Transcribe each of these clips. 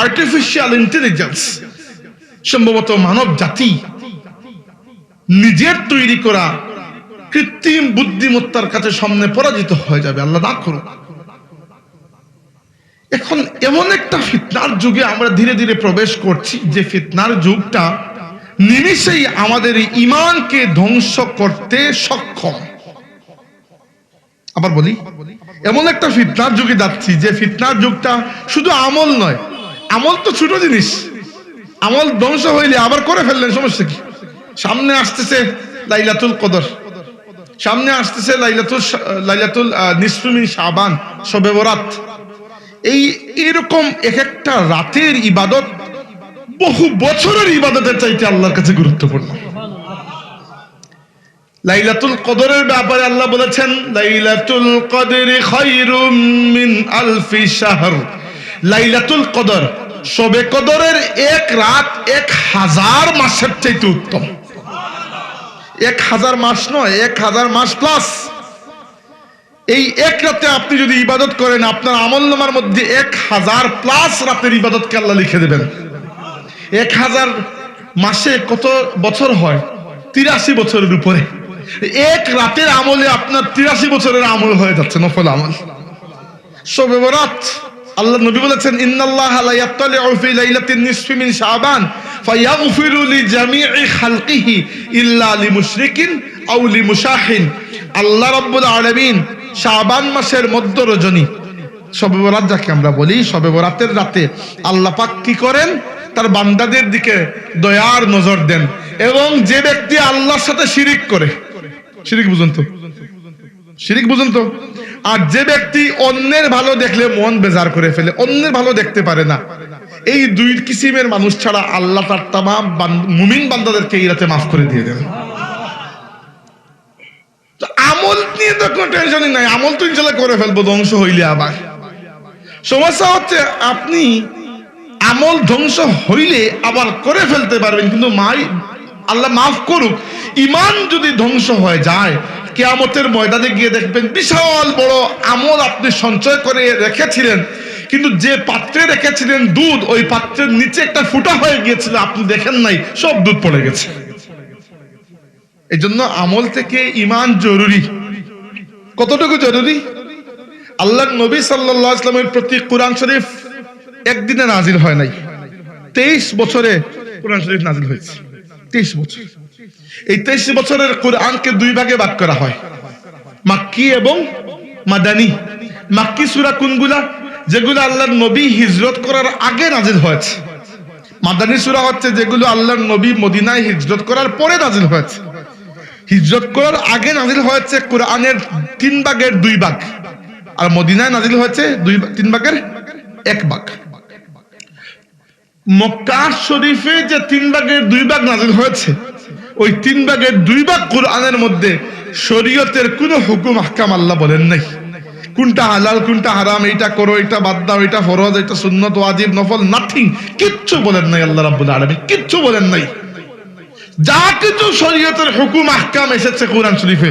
Artificial intelligence, সম্ভবত মানব জাতি নিজের তৈরি করা কৃত্রিম বুদ্ধিমত্তার কাছে সামনে পরাজিত হয়ে যাবে, আল্লাহ না করুক। এখন এমন একটা ফিতনার যুগে আমরা ধীরে ধীরে প্রবেশ করছি, যে ফিতনার যুগটা নিমিষেই আমাদের ঈমানকে ধ্বংস করতে সক্ষম। আবার বলি, এমন একটা ফিতনার যুগে যাচ্ছি যে ফিতনার যুগটা শুধু আমল নয়, আমল তো ছোট জিনিস, আমল ধ্বংস হইলে আবার করে ফেললেন সমস্যা কি? সামনে আসতেছে লাইলাতুল কদর, সামনে আসতেছে লাইলাতুল নিসফু মিন শাবান, শবে বরাত। এইরকম এক একটা রাতের ইবাদত বহু বছরের ইবাদতের চাইতে আল্লাহর কাছে গুরুত্বপূর্ণ। লাইলাতুল কদরের ব্যাপারে আল্লাহ বলেছেন, লাইলাতুল কদরি খায়রুম মিন আলফি শাহর। লাইলাতুল কদর, শবে কদরের এক রাত 1000 মাসের চাইতে উত্তম। 1000 মাস নয়, 1000 মাস প্লাস। এই এক রাতে আপনি যদি ইবাদত করেন, আপনার আমলনামার মধ্যে 1000 প্লাস রাতের ইবাদতকে আল্লাহ লিখে দেবেন। 1000 মাসে কত বছর হয়? 83 বছরের উপরে। এক রাতের আমলে আপনার 83 বছরের আমল হয়ে যাচ্ছে, নফল আমল। শবে বরাত, আল্লাহ নবী বলেছেন, ইন্নাল্লাহা লা ইয়াত্তালিউ ফি লাইলাতিন নিসফি মিন শাবান ফায়াগফিরু লিজামিই খালকিহি ইল্লা লিমুশরিকিন আও লিমুশাহিন। আল্লাহ রাব্বুল আলামিন শাবান মাসের মধ্য রজনী, শবে বরাত যাকে আমরা বলি, শবে বরাতের রাতে আল্লাহ পাক কি করেন? তার বান্দাদের দিকে দয়ার নজর দেন। এবং যে ব্যক্তি আল্লাহর সাথে শিরিক করে, শিরিক বুঝুন তো, শিরিক বুঝুন তো, আর যে ব্যক্তি অন্যের ভালো দেখলে মন বেজার করে ফেলে, অন্যের ভালো দেখতে পারে না, এই দুই কিসিমের মানুষ ছাড়া আল্লাহ তার তামাম মুমিন বান্দাদেরকে এই রাতে মাফ করে দিয়ে দেন। আমল নিয়ে তো কোনো টেনশনই নাই, আমল তো ইনশাল্লাহ করে ফেলবো ধ্বংস হইলে। আবার সমস্যা হচ্ছে আপনি আমল ধ্বংস হইলে আবার করে ফেলতে পারবেন, কিন্তু আল্লাহ মাফ করুক, ঈমান যদি ধ্বংস হয়ে যায়, কিয়ামতের ময়দানে গিয়ে দেখবেন বিশাল বড় আমল আপনি সঞ্চয় করে রেখেছিলেন, কিন্তু যে পাত্রে রেখেছিলেন দুধ, ওই পাত্রের নিচে একটা ফুটা হয়ে গিয়েছিল, আপনি দেখেন নাই, সব দুধ পড়ে গেছে। এই জন্য আমল থেকে ঈমান জরুরি। কতটুকু জরুরি? আল্লাহর নবী সাল্লাল্লাহু আলাইহি ওয়াসাল্লামের প্রতি কোরআন শরীফ একদিনে নাজিল হয় নাই, 23 বছরে কোরআন শরীফ নাজিল হয়েছে। 23 বছর। এই 23 বছরের কোরআনকে দুই ভাগে ভাগ করা হয়, মাক্কি এবং মাদানী। মাক্কি সূরা কোনগুলা? যেগুলো আল্লাহর নবী হিজরত করার আগে নাজিল হয়েছে। মাদানী সূরা হচ্ছে যেগুলো আল্লাহর নবী মদিনায় হিজরত করার পরে নাজিল হয়েছে। হিজরত করার আগে নাজিল হয়েছে কোরআনের 3 ভাগের 2 ভাগ, আর মদিনায় নাজিল হয়েছে 3 ভাগের 1 ভাগ। মক্কা শরীফে যে 3 ভাগের 2 ভাগ নাজিল হয়েছে, ওই 3 ভাগের 2 ভাগ কোরআনের মধ্যে শরীয়তের কোনো হুকুম আহকাম আল্লাহ বলেন নাই। কোনটা হালাল, কোনটা হারাম, এইটা করো, এটা বাদ দাও, এটা ফরজ, এটা সুন্নত, ওয়াজিব, নফল, নাথিং, কিচ্ছু বলেন নাই আল্লাহ রাব্বুল আলামিন, কিচ্ছু বলেন নাই। যা কিছু শরীয়তের হুকুম আহকাম এসেছে কোরআন শরীফে,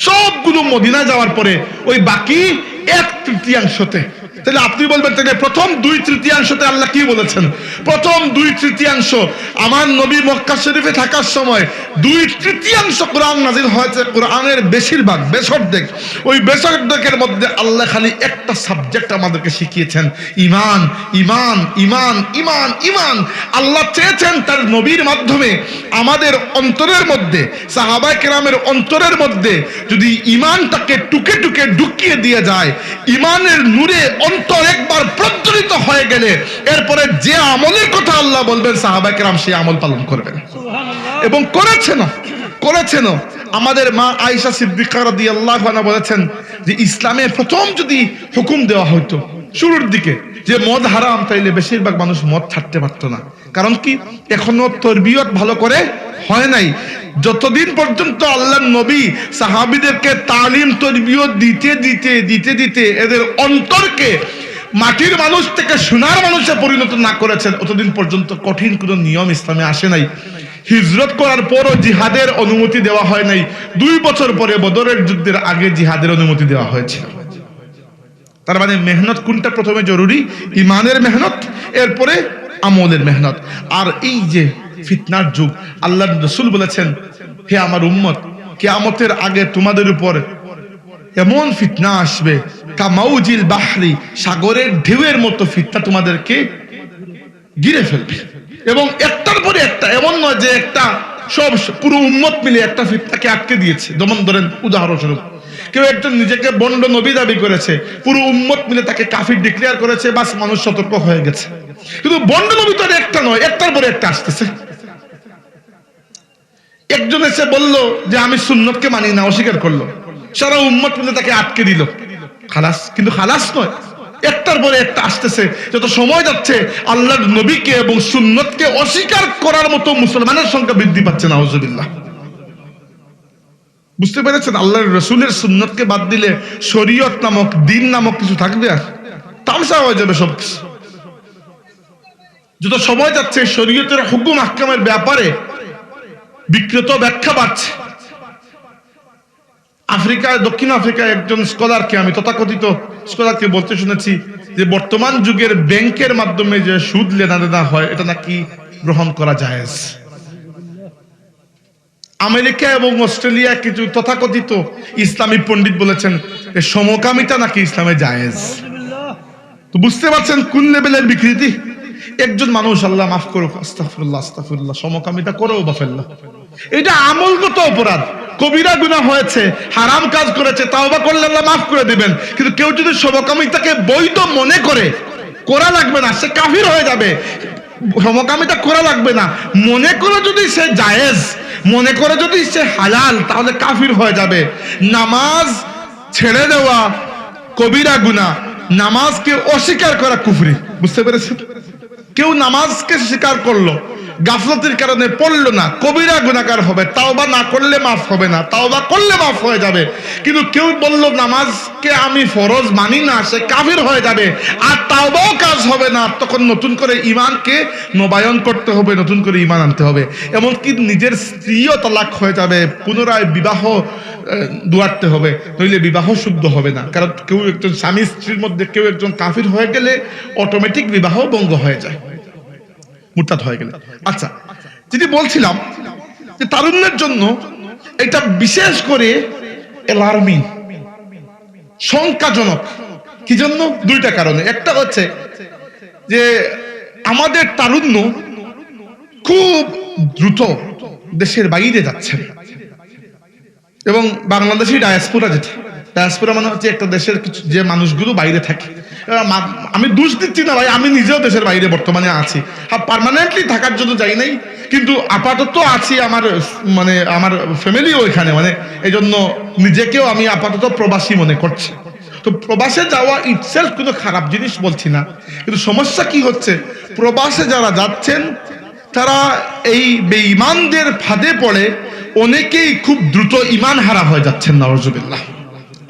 সবগুলো মদিনা যাওয়ার পরে ওই বাকি 1/3 তাহলে আপনি বলবেন, তাহলে প্রথম 2/3 আল্লাহ কি বলেছেন? প্রথম 2/3 আমার নবী মক্কা শরীফে থাকার সময় 2/3 কোরআন নাজিল হয়েছে। কোরআনের বেশিরভাগ, বেশর্ধেক, ওই বেশর্ধেকের মধ্যে আল্লাহ খালি একটা সাবজেক্ট আমাদেরকে শিখিয়েছেন, ঈমান, ঈমান, ঈমান, ঈমান, ঈমান। আল্লাহ চেয়েছেন তার নবীর মাধ্যমে আমাদের অন্তরের মধ্যে, সাহাবায়ে কেরামের অন্তরের মধ্যে যদি ঈমানটাকে টুকে টুকে ঢুকিয়ে দিয়ে যায়, ঈমানের নূরে অন্তর একবার প্রজ্বলিত হয়ে গেলে এরপরে যে আমলের কথা আল্লাহ বলবেন সাহাবায়ে কেরাম সেই আমল পালন করবেন, এবং করেছেন। আমাদের মা আয়েশা সিদ্দিকা রাদিয়াল্লাহু আনহা বলেছেন যে ইসলামে প্রথম যদি হুকুম দেওয়া হতো শুরুর দিকে যে মদ হারাম, তাইলে বেশিরভাগ মানুষ মদ ছাড়তে পারতো না। কারণ কি? এখনো তরবিয়ত ভালো করে হয় নাই। যতদিন পর্যন্ত আল্লাহর নবী সাহাবীদেরকে তালিম তরবিয়ত দিতে এদের অন্তরকে মাটির মানুষ থেকে সোনার মানুষে পরিণত না করেছেন, অতদিন পর্যন্ত কঠিন কোনো নিয়ম ইসলামে আসে নাই। হিজরত করার পরও জিহাদের অনুমতি দেওয়া হয় নাই। 2 বছর পরে বদরের যুদ্ধের আগে জিহাদের অনুমতি দেওয়া হয়েছিল। তার মানে মেহনত কোনটা প্রথমে জরুরি? ইমানের মেহনত, এরপরে আমলের মেহনত। আর এই যে ফিতনার যুগ, আল্লাহর রাসূল বলেছেন, হে আমার উম্মত, কিয়ামতের আগে তোমাদের উপর এমন ফিতনা আসবে, কামাউজিল বাহরি, সাগরের ঢেউয়ের মতো ফিতনা তোমাদেরকে ঘিরে ফেলবে। এবং একটার পরে একটা, এমন নয় যে একটা সব পুরো উম্মত মিলে একটা ফিতনাকে আটকে দিয়েছে। যেমন ধরেন উদাহরণস্বরূপ, কেউ একজন নিজেকে বন্ড নবী দাবি করেছে, পুরো উম্মত মিলে তাকে কাফির ডিক্লেয়ার করেছে, বাস মানুষ সতর্ক হয়ে গেছে। কিন্তু বন্ড নবী তো একটা নয়, একটার পরে একটা আসতেছে। একজন এসে বলল যে আমি সুন্নতকে মানি না, অস্বীকার করলো, সারা উম্মত মিলে তাকে আটকে দিল, খালাস। কিন্তু খালাস নয়, একটার পরে একটা আসতেছে। যত সময় যাচ্ছে আল্লাহর নবীকে এবং সুন্নতকে অস্বীকার করার মতো মুসলমানের সংখ্যা বৃদ্ধি পাচ্ছে, নাউজুবিল্লাহ। বুঝতে পেরেছেন? আল্লাহর রাসূলের সুন্নতকে বাদ দিলে শরীয়ত নামক, দিন নামক কিছু থাকবে? আর তামসা হয়ে যাবে সবকিছু। যত সময় যাচ্ছে শরীয়তের হুকুম আহকামের ব্যাপারে বিকৃত ব্যাখ্যা বাড়ছে। আফ্রিকায়, দক্ষিণ আফ্রিকায় একজন স্কলারকে, আমি তথাকথিত স্কলারকে বলতে শুনেছি যে বর্তমান যুগের ব্যাংকের মাধ্যমে যে সুদ লেনাদেনা হয়, এটা নাকি গ্রহণ করা জায়েজ। আমেরিকা এবং অস্ট্রেলিয়া কিছু তথাকথিত ইসলামী পণ্ডিত বলেছেন যে সমকামিতা নাকি ইসলামে জায়েজ। তো বুঝতে পারছেন কোন লেভেলের বিকৃতি। একজন মানুষ, আল্লাহ মাফ করুক, আস্তাগফিরুল্লাহ আস্তাগফিরুল্লাহ, সমকামিতা করেও বা ফেললো, এটা আমলগত অপরাধ, কবিরা গুনাহ হয়েছে, হারাম কাজ করেছে, তাওবা করলে আল্লাহ মাফ করে দিবেন। কিন্তু কেউ যদি সমকামিতাকে বৈধ মনে করে, করা লাগবে না, সে কাফির হয়ে যাবে। সমকামিতা করা লাগবে না মনে করে যদি সে জায়েজ মনে করে, যদি সে হালাল, তাহলে কাফির হয়ে যাবে। নামাজ ছেড়ে দেওয়া কবিরা গুনাহ, নামাজকে অস্বীকার করা কুফরি। বুঝতে পেরেছেন? কেউ নামাজকে স্বীকার করলো, গাফলতির কারণে পড়লো না, কবিরা গুনাহগার হবে। তাওবা না করলে মাফ হবে না, তাওবা করলে মাফ হয়ে যাবে। কিন্তু কেউ বলল নামাজকে আমি ফরজ মানি না, সে কাফির হয়ে যাবে, আর তাওবাও কাজ হবে না। তখন নতুন করে ঈমানকে নবায়ন করতে হবে, নতুন করে ঈমান আনতে হবে। এমনকি নিজের স্ত্রীও তালাক হয়ে যাবে, পুনরায় বিবাহ দুয়ারতে হবে, নইলে বিবাহ শুদ্ধ হবে না। কারণ কেউ একজন স্বামী স্ত্রীর মধ্যে কেউ একজন কাফির হয়ে গেলে অটোমেটিক বিবাহ ভঙ্গ হয়ে যায়, মুরতাদ হয়ে গেলে। আচ্ছা, যেটি বলছিলাম যে তারুণ্যের জন্য এটা বিশেষ করে অ্যালার্মিং, শঙ্কাজনক। কি জন্য? দুইটা কারণে। একটা হচ্ছে যে আমাদের তারুণ্য খুব দ্রুত দেশের বাইরে যাচ্ছে, এবং বাংলাদেশি ডায়াসপোরা, যেটা ডায়াসপোরা মানে হচ্ছে একটা দেশের কিছু যে মানুষগুলো বাইরে থাকে। আমি দোষ দিচ্ছি না ভাই, আমি নিজেও দেশের বাইরে বর্তমানে আছি, পার্মানেন্টলি থাকার জন্য যাই নাই, কিন্তু আপাতত আছি। আমার ফ্যামিলিও এখানে, এই জন্য নিজেকেও আমি আপাতত প্রবাসী মনে করছি। তো প্রবাসে যাওয়া ইটসেলফ কোনো খারাপ জিনিস বলছি না, কিন্তু সমস্যা কি হচ্ছে, প্রবাসে যারা যাচ্ছেন তারা এই বেঈমানদের ফাঁদে পড়ে অনেকেই খুব দ্রুত ঈমান হারা হয়ে যাচ্ছেন, নাউজুবিল্লাহ।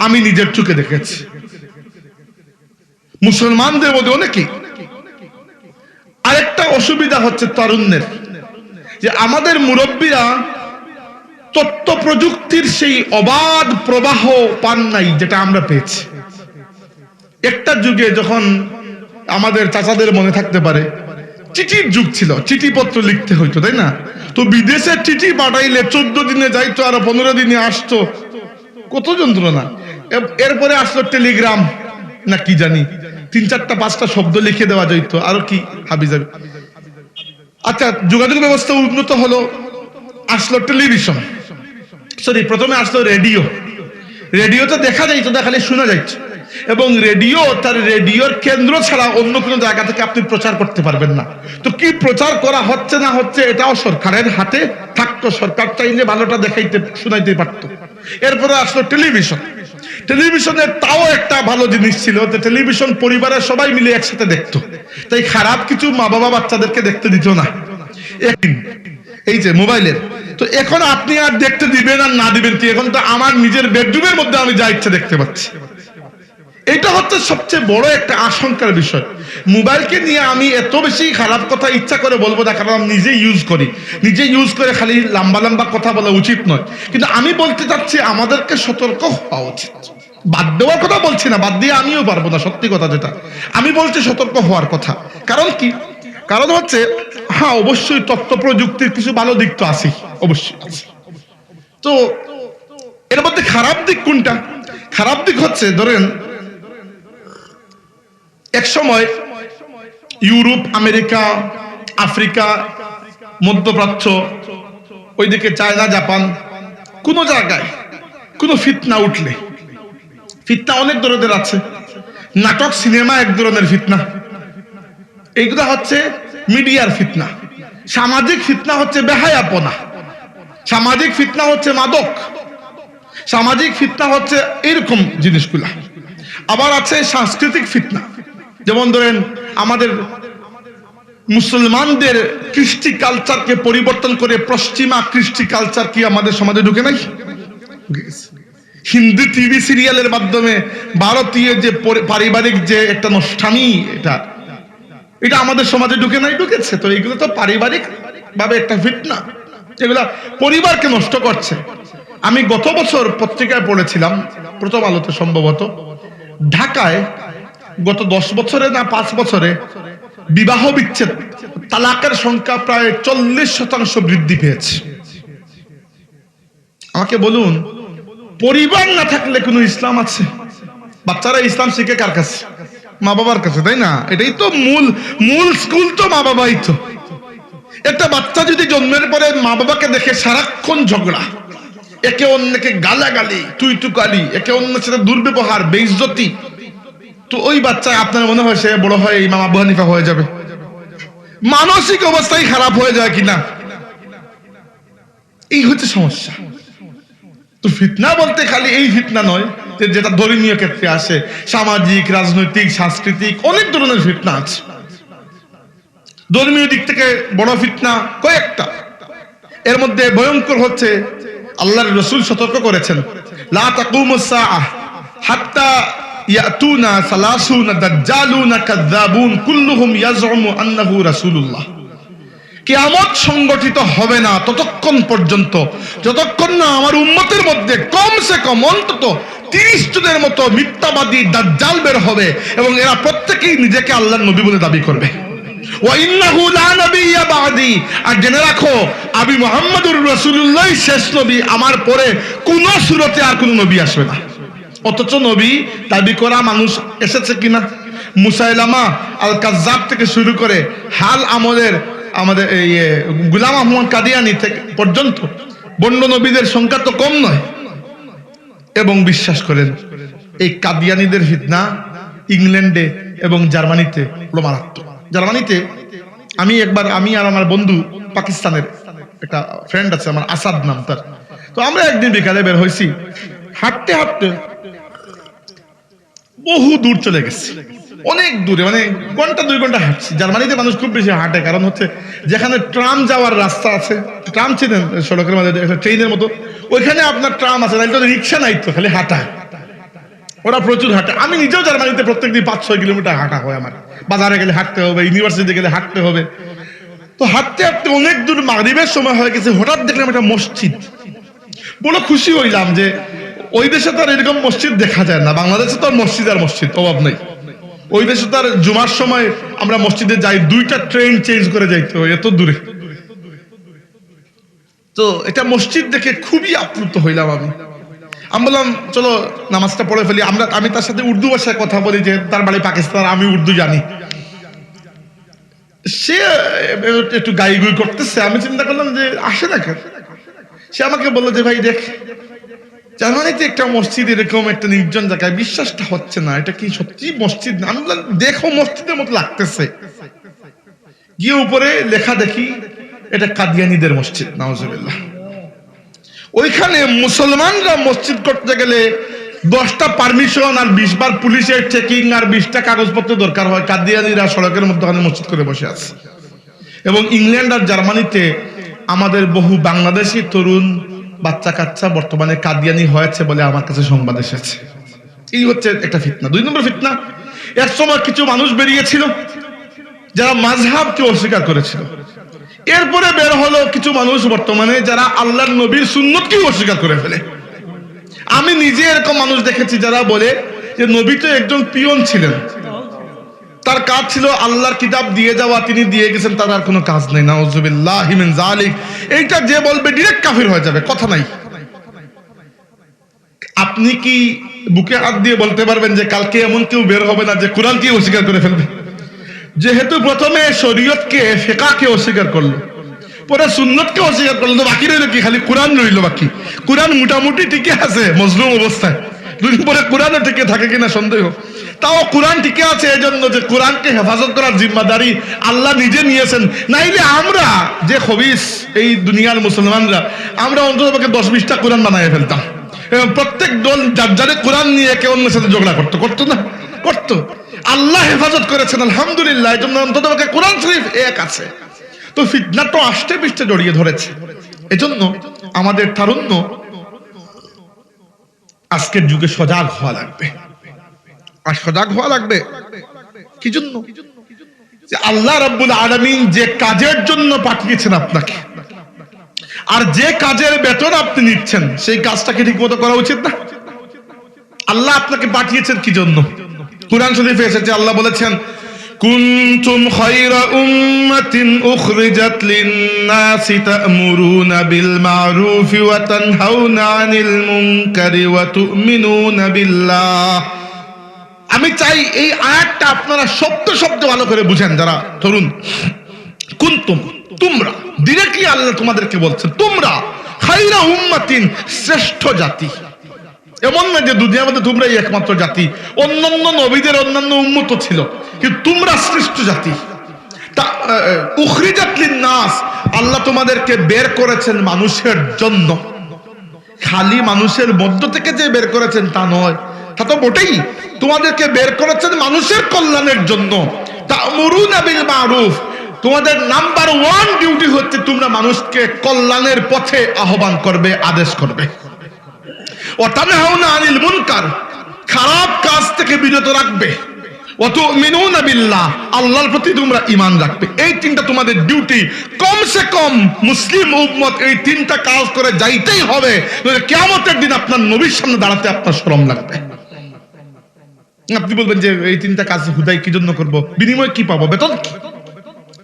আমি নিজের চোখে দেখেছি মুসলমানদের মধ্যে অনেকেই। আরেকটা অসুবিধা হচ্ছে তারুণ্যের, যে আমাদের মুরব্বীরা তথ্য প্রযুক্তির সেই অবাধ প্রবাহ পান নাই যেটা আমরা পেয়েছি। একটা যুগে যখন আমাদের চাচাদের মনে থাকতে পারে, চিঠির যুগ ছিল, চিঠিপত্র লিখতে হইতো, তাই না? তো বিদেশে চিঠি পাঠাইলে 14 দিনে যাইতো, আর 15 দিনে আসতো, কত যন্ত্রণা। এরপরে আসলো টেলিগ্রাম না কি জানি, 3-4-5টা শব্দ লিখে দেওয়া যাইতো, আরো কি হাবিজাবি। আচ্ছা, যোগাযোগ ব্যবস্থা উন্নত হলো, আসলো টেলিভিশন, সরি প্রথমে আসলো রেডিও। রেডিওতে দেখা যাইতো না, খালি শোনা যাইতো। এবং রেডিও, তার রেডিওর কেন্দ্র ছাড়া অন্য কোনো জায়গা থেকে আপনি প্রচার করতে পারবেন না। তো কি প্রচার করা হচ্ছে না হচ্ছে এটাও সরকারের হাতে থাকতো, সরকার চাইলে ভালোটা দেখাইতে শোনাইতে পারতো। এরপরে আসলো টেলিভিশন। টেলিভিশনের তাও একটা ভালো জিনিস ছিল যে টেলিভিশন পরিবারের সবাই মিলে একসাথে দেখতো, তাই খারাপ কিছু মা বাবা বাচ্চাদেরকে দেখতে দিত না। এই যে মোবাইলের, তো এখন আপনি আর দেখতে দিবেন আর না দিবেন কি, এখন তো আমার নিজের বেডরুমের মধ্যে আমি যা ইচ্ছা দেখতে পাচ্ছি। এটা হচ্ছে সবচেয়ে বড় একটা আশঙ্কার বিষয়। মোবাইলকে নিয়ে আমি এত বেশি খারাপ কথা ইচ্ছা করে বলবো না, কারণ আমি নিজে ইউজ করি, নিজে ইউজ করে খালি লম্বা লম্বা কথা বলা উচিত নয়। কিন্তু আমি বলতে চাচ্ছি আমাদেরকে সতর্ক হওয়া উচিত। বাদ দেওয়ার কথা বলছি না, বাদ দিয়ে আমিও পারবো না, সত্যি কথা যেটা আমি বলছি সতর্ক হওয়ার কথা। কারণ কি? কারণ হচ্ছে হ্যাঁ অবশ্যই তথ্য প্রযুক্তির কিছু ভালো দিক তো আছে, অবশ্যই আছে। তো এর মধ্যে খারাপ দিক কোনটা? খারাপ দিক হচ্ছে ধরেন এক সময় ইউরোপ, আমেরিকা, আফ্রিকা, মধ্যপ্রাচ্য, ওইদিকে চায়না, জাপান, কোন জায়গায় কোন ফিতনা উঠলে, ফিতনা অনেক ধরনের আছে, নাটক সিনেমা এক ধরনের ফিতনা, এইগুলা হচ্ছে মিডিয়ার ফিতনা। সামাজিক ফিতনা হচ্ছে বেহায়াপনা, সামাজিক ফিতনা হচ্ছে মাদক, সামাজিক ফিতনা হচ্ছে এরকম জিনিসগুলা। আবার আছে সাংস্কৃতিক ফিতনা, যেমন ধরেন আমাদের মুসলমানদের কৃষ্টি কালচারকে পরিবর্তন করে পশ্চিমা কৃষ্টি কালচার কি আমাদের সমাজে ঢুকে নাই? হিন্দি টিভি সিরিয়ালের মাধ্যমে ভারতীয় যে পারিবারিক যে একটা নষ্টামি, এটা আমাদের সমাজে ঢুকে নাই? ঢুকেছে। তো এগুলো তো পারিবারিক ভাবে একটা ফিতনা, এগুলা পরিবারকে নষ্ট করছে। আমি গত বছর পত্রিকায় পড়েছিলাম, প্রথম আলোতে সম্ভবত, ঢাকায় গত 10 বছরে না 5 বছরে বিবাহ বিচ্ছেদ, তালাকের সংখ্যা প্রায় 40% বৃদ্ধি পেয়েছে। আমাকে বলুন, পরিবার না থাকলে কোনো ইসলাম আছে? বাচ্চারা ইসলাম শিখে কার কাছে? মা বাবার কাছে, তাই না? এটাই তো মূল স্কুল, তো মা বাবাই তো। একটা বাচ্চা যদি জন্মের পরে মা বাবাকে দেখে সারাক্ষণ ঝগড়া, একে অন্যকে গালাগালি, তুই তুকালি, একে অন্যের সাথে দুর্ব্যবহার, বেইজ্জতি, তো ওই বাচ্চা আপনার মনে হয় সে বড় হয় ইমাম আবু হানিফা হয়ে যাবে? মানসিক অবস্থাই খারাপ হয়ে যায় কিনা, এই হচ্ছে সমস্যা। তো ফিতনা বলতে খালি এই ফিতনা নয় যেটা ধর্মীয় ক্ষেত্রে আসে, সামাজিক, রাজনৈতিক, সাংস্কৃতিক অনেক ধরনের ফিতনা আছে। ধর্মীয় দিক থেকে বড় ফিতনা কয়েকটা, এর মধ্যে ভয়ঙ্কর হচ্ছে আল্লাহর রাসূল সতর্ক করেছেন, লা তাকুমুস সাআহ হাত্তা ইয়াতুনা সালাসুনা দাজ্জালুনা কাযাবুন কুল্লুহুম ইয়াজউমু আন্নাহু রাসূলুল্লাহ। কিয়ামত সংগঠিত হবে না ততক্ষণ পর্যন্ত যতক্ষণ না আমার উম্মতের মধ্যে কমসে কম অন্তত 30 জনের মতো মিথ্যাবাদী দাজ্জাল বের হবে, এবং এরা প্রত্যেকেই নিজেকে আল্লাহর নবী বলে দাবি করবে। ওয়া ইন্নাহু লা নাবিয়্যা বা'দি, আর জেনে রাখো আমি মুহাম্মদুর রাসূলুল্লাহ শেষ নবী, আমার পরে কোন সূরতে আর কোন নবী আসবে না। অথচ নবী দাবি করা মানুষ এসেছে কিনা? মুসাইলামা আল কাজ্জাব থেকে শুরু করে হাল আমলের আমাদের এই গোলাম আহমদ কাদিয়ানী থেকে পর্যন্ত বন্য নবীদের সংখ্যা তো কম নয়। এবং বিশ্বাস করেন এই কাদিয়ানীদের ফিতনা ইংল্যান্ডে এবং জার্মানিতে মারাত্মক। জার্মানিতে আমি আর আমার বন্ধু, পাকিস্তানের একটা ফ্রেন্ড আছে আমার, আসাদ নাম তার, তো আমরা একদিন বিকালে বের হয়েছি, হাঁটতে হাঁটতে বহু দূর চলে গেছি, অনেক দূরে, মানে ঘন্টা 2 ঘন্টা হাঁটছি। জার্মানিতে মানুষ খুব বেশি হাঁটে, কারণ হচ্ছে যেখানে ট্রাম যাওয়ার রাস্তা আছে, ট্রাম ছিলেন সড়কের মধ্যে ট্রেনের মতো, ওইখানে আপনার ট্রাম আছে, তাই তো রিক্সা নাই, তো খালি হাঁটা, ওরা প্রচুর হাঁটে। আমি নিজেও জার্মানিতে প্রত্যেকদিন 5-6 কিলোমিটার হাঁটা হয় আমার, বাজারে গেলে হাঁটতে হবে, ইউনিভার্সিটিতে গেলে হাঁটতে হবে। তো হাঁটতে হাঁটতে অনেক দূর মাগরিবের সময় হয়ে গেছে, হঠাৎ দেখলাম একটা মসজিদ। বড় খুশি হইলাম যে ওই দেশে তো আর এরকম মসজিদ দেখা যায় না, বাংলাদেশে তো আর মসজিদ অভাব নেই। ওই দেশে তার জুমার সময় আমরা মসজিদে যাই, 2টা ট্রেন চেঞ্জ করে যাইতে হয়, এত দূরে। তো এটা মসজিদ দেখে খুবই আপ্লুত হইলাম আমি বললাম চলো নামাজটা পড়ে ফেলি। আমি তার সাথে উর্দু ভাষায় কথা বলি, যে তার বাড়ি পাকিস্তান, আমি উর্দু জানি। সে একটু গাই গুই করতেছে, আমি চিন্তা করলাম যে আসে না কেন। সে আমাকে বললো যে ভাই দেখ, জার্মানিতে একটা মসজিদ এরকম একটা নির্জন জায়গায়, বিশ্বাসটা হচ্ছে না, এটা কি সত্যি মসজিদ না? আমি বললাম দেখো, মসজিদের মতো লাগতেছে। গিয়ে উপরে লেখা দেখি এটা কাদিয়ানীদের মসজিদ, নাউজুবিল্লাহ। ওইখানে মুসলমানরা মসজিদ করতে গেলে 10টা পারমিশন আর 20 বার পুলিশের চেকিং আর 20টা কাগজপত্র দরকার হয়। কাদিয়ানীরা সড়কের মধ্যে মসজিদ করে বসে আছে। এবং ইংল্যান্ড আর জার্মানিতে আমাদের বহু বাংলাদেশি তরুণ বাচ্চা কাচ্চা বর্তমানে কাদিয়ানী হয়েছে বলে আমার কাছে সংবাদ এসেছে। এই হচ্ছে একটা ফিতনা। 2 নম্বর ফিতনা, এক সময় কিছু মানুষ বেরিয়েছিল যারা মাযহাবকে অস্বীকার করেছিল। এরপরে বের হলো কিছু মানুষ বর্তমানে যারা আল্লাহর নবীর সুন্নতকে অস্বীকার করে ফেলে। আমি নিজে এরকম মানুষ দেখেছি যারা বলে যে নবী তো একজন পিয়ন ছিলেন, তার কাজ ছিল আল্লাহর কিতাব দিয়ে যাওয়া, তিনি দিয়ে গেছেন, তার আর কোনো কাজ নেই। নাউযুবিল্লাহি মিন যালিক। এইটা যে বলবে ডিরেক্ট কাফির হয়ে যাবে, কথা নাই। আপনি কি বুকে হাত দিয়ে বলতে পারবেন যে কালকে এমন কেউ বের হবে না যে কোরআনকে অস্বীকার করে ফেলবে? যেহেতু প্রথমে শরীয়তকে ফিকহকে অস্বীকার করলো, পরে সুন্নতকে অস্বীকার করলো, তো বাকি রইল কি? খালি কোরআন রইল বাকি। কোরআন মোটামুটি টিকে আছে মজলুম অবস্থায়, দুদিন পরে কোরআনও টিকে থাকে কিনা সন্দেহ। তাও কোরআন টিকে আছে এই জন্য যে কোরআনকে হেফাজত করার জিম্মাদারি আল্লাহ নিজে নিয়েছেন। নাইলে আমরা যে খবিস এই দুনিয়ার মুসলমানরা, আমরা অন্ততপক্ষে 10-20টা কোরআন বানায় ফেলতাম। প্রত্যেক দল যার যারে কোরআন নিয়ে একে অন্যের সাথে ঝগড়া করতো না? করতো। আল্লাহ হেফাজত করেছেন আলহামদুলিল্লাহ, এই জন্য অন্ততপক্ষে কোরআন শরীফ এক আছে। তো ফিতনা তো আষ্টে পৃষ্ঠে জড়িয়ে ধরেছে। এজন্য আমাদের তারুণ্য আজকের যুগে সজাগ হওয়া লাগবে। আর সজাগ হওয়া লাগবে কি জন্য? যে আল্লাহ রাব্বুল আলামিন যে কাজের জন্য পাঠিয়েছেন আপনাকে, আর যে কাজের বেতন আপনি নিচ্ছেন, সেই কাজটাকে ঠিক মতো করা উচিত না? আল্লাহ আপনাকে পাঠিয়েছেন কি জন্য? কুরআন শরীফে এসেছে, আল্লাহ বলেছেন কুনতুম খায়রা উম্মাতিন উখরিজাত লিন-নাসি তা'মুরুনা বিল মা'রুফি ওয়া তানহাউনা আনিল মুনকারি ওয়া তু'মিনুনা বিল্লাহ। আমি চাই এই আয়াতটা আপনারা শব্দ শব্দ ভালো করে বুঝেন যারা তরুণ। কুনতুম, তোমরা, ডিরেক্টলি আল্লাহ তোমাদেরকে বলছেন তোমরা খায়রা উম্মাতিন, শ্রেষ্ঠ জাতি। এমন না যে দুনিয়ার মধ্যে তোমরাই একমাত্র জাতি, অন্যান্য নবীদের অন্যান্য উম্মত ছিল, কিন্তু তোমরা শ্রেষ্ঠ জাতি। উখরিজাত লিন-নাস, আল্লাহ তোমাদেরকে বের করেছেন মানুষের জন্য। খালি মানুষের মধ্য থেকে যে বের করেছেন তা নয়, তা তো বটেই, তোমাদেরকে বের করেছেন মানুষের কল্যাণের জন্য। তা'মুরুনা বিল মা'রুফ, তোমাদের নাম্বার 1 ডিউটি হচ্ছে তোমরা মানুষকে কল্যাণের পথে আহ্বান করবে, আদেশ করবে। ওয়া তানহাউনা আনিল মুনকার, খারাপ কাজ থেকে বিরত রাখবে। ওয়া তু'মিনুনা বিল্লাহ, আল্লাহর প্রতি তোমরা ঈমান রাখবে। এই তিনটা তোমাদের ডিউটি। কমসে কম মুসলিম উম্মত এই তিনটা কাজ করে যাইতেই হবে, নইলে কিয়ামতের দিন আপনার নবীর সামনে দাঁড়াতে আপনার শরম লাগবে। আপনি বলবেন যে এই তিনটা কাজ হুদাই কি জন্য করব, বিনিময় কি পাবো? বেতন কি?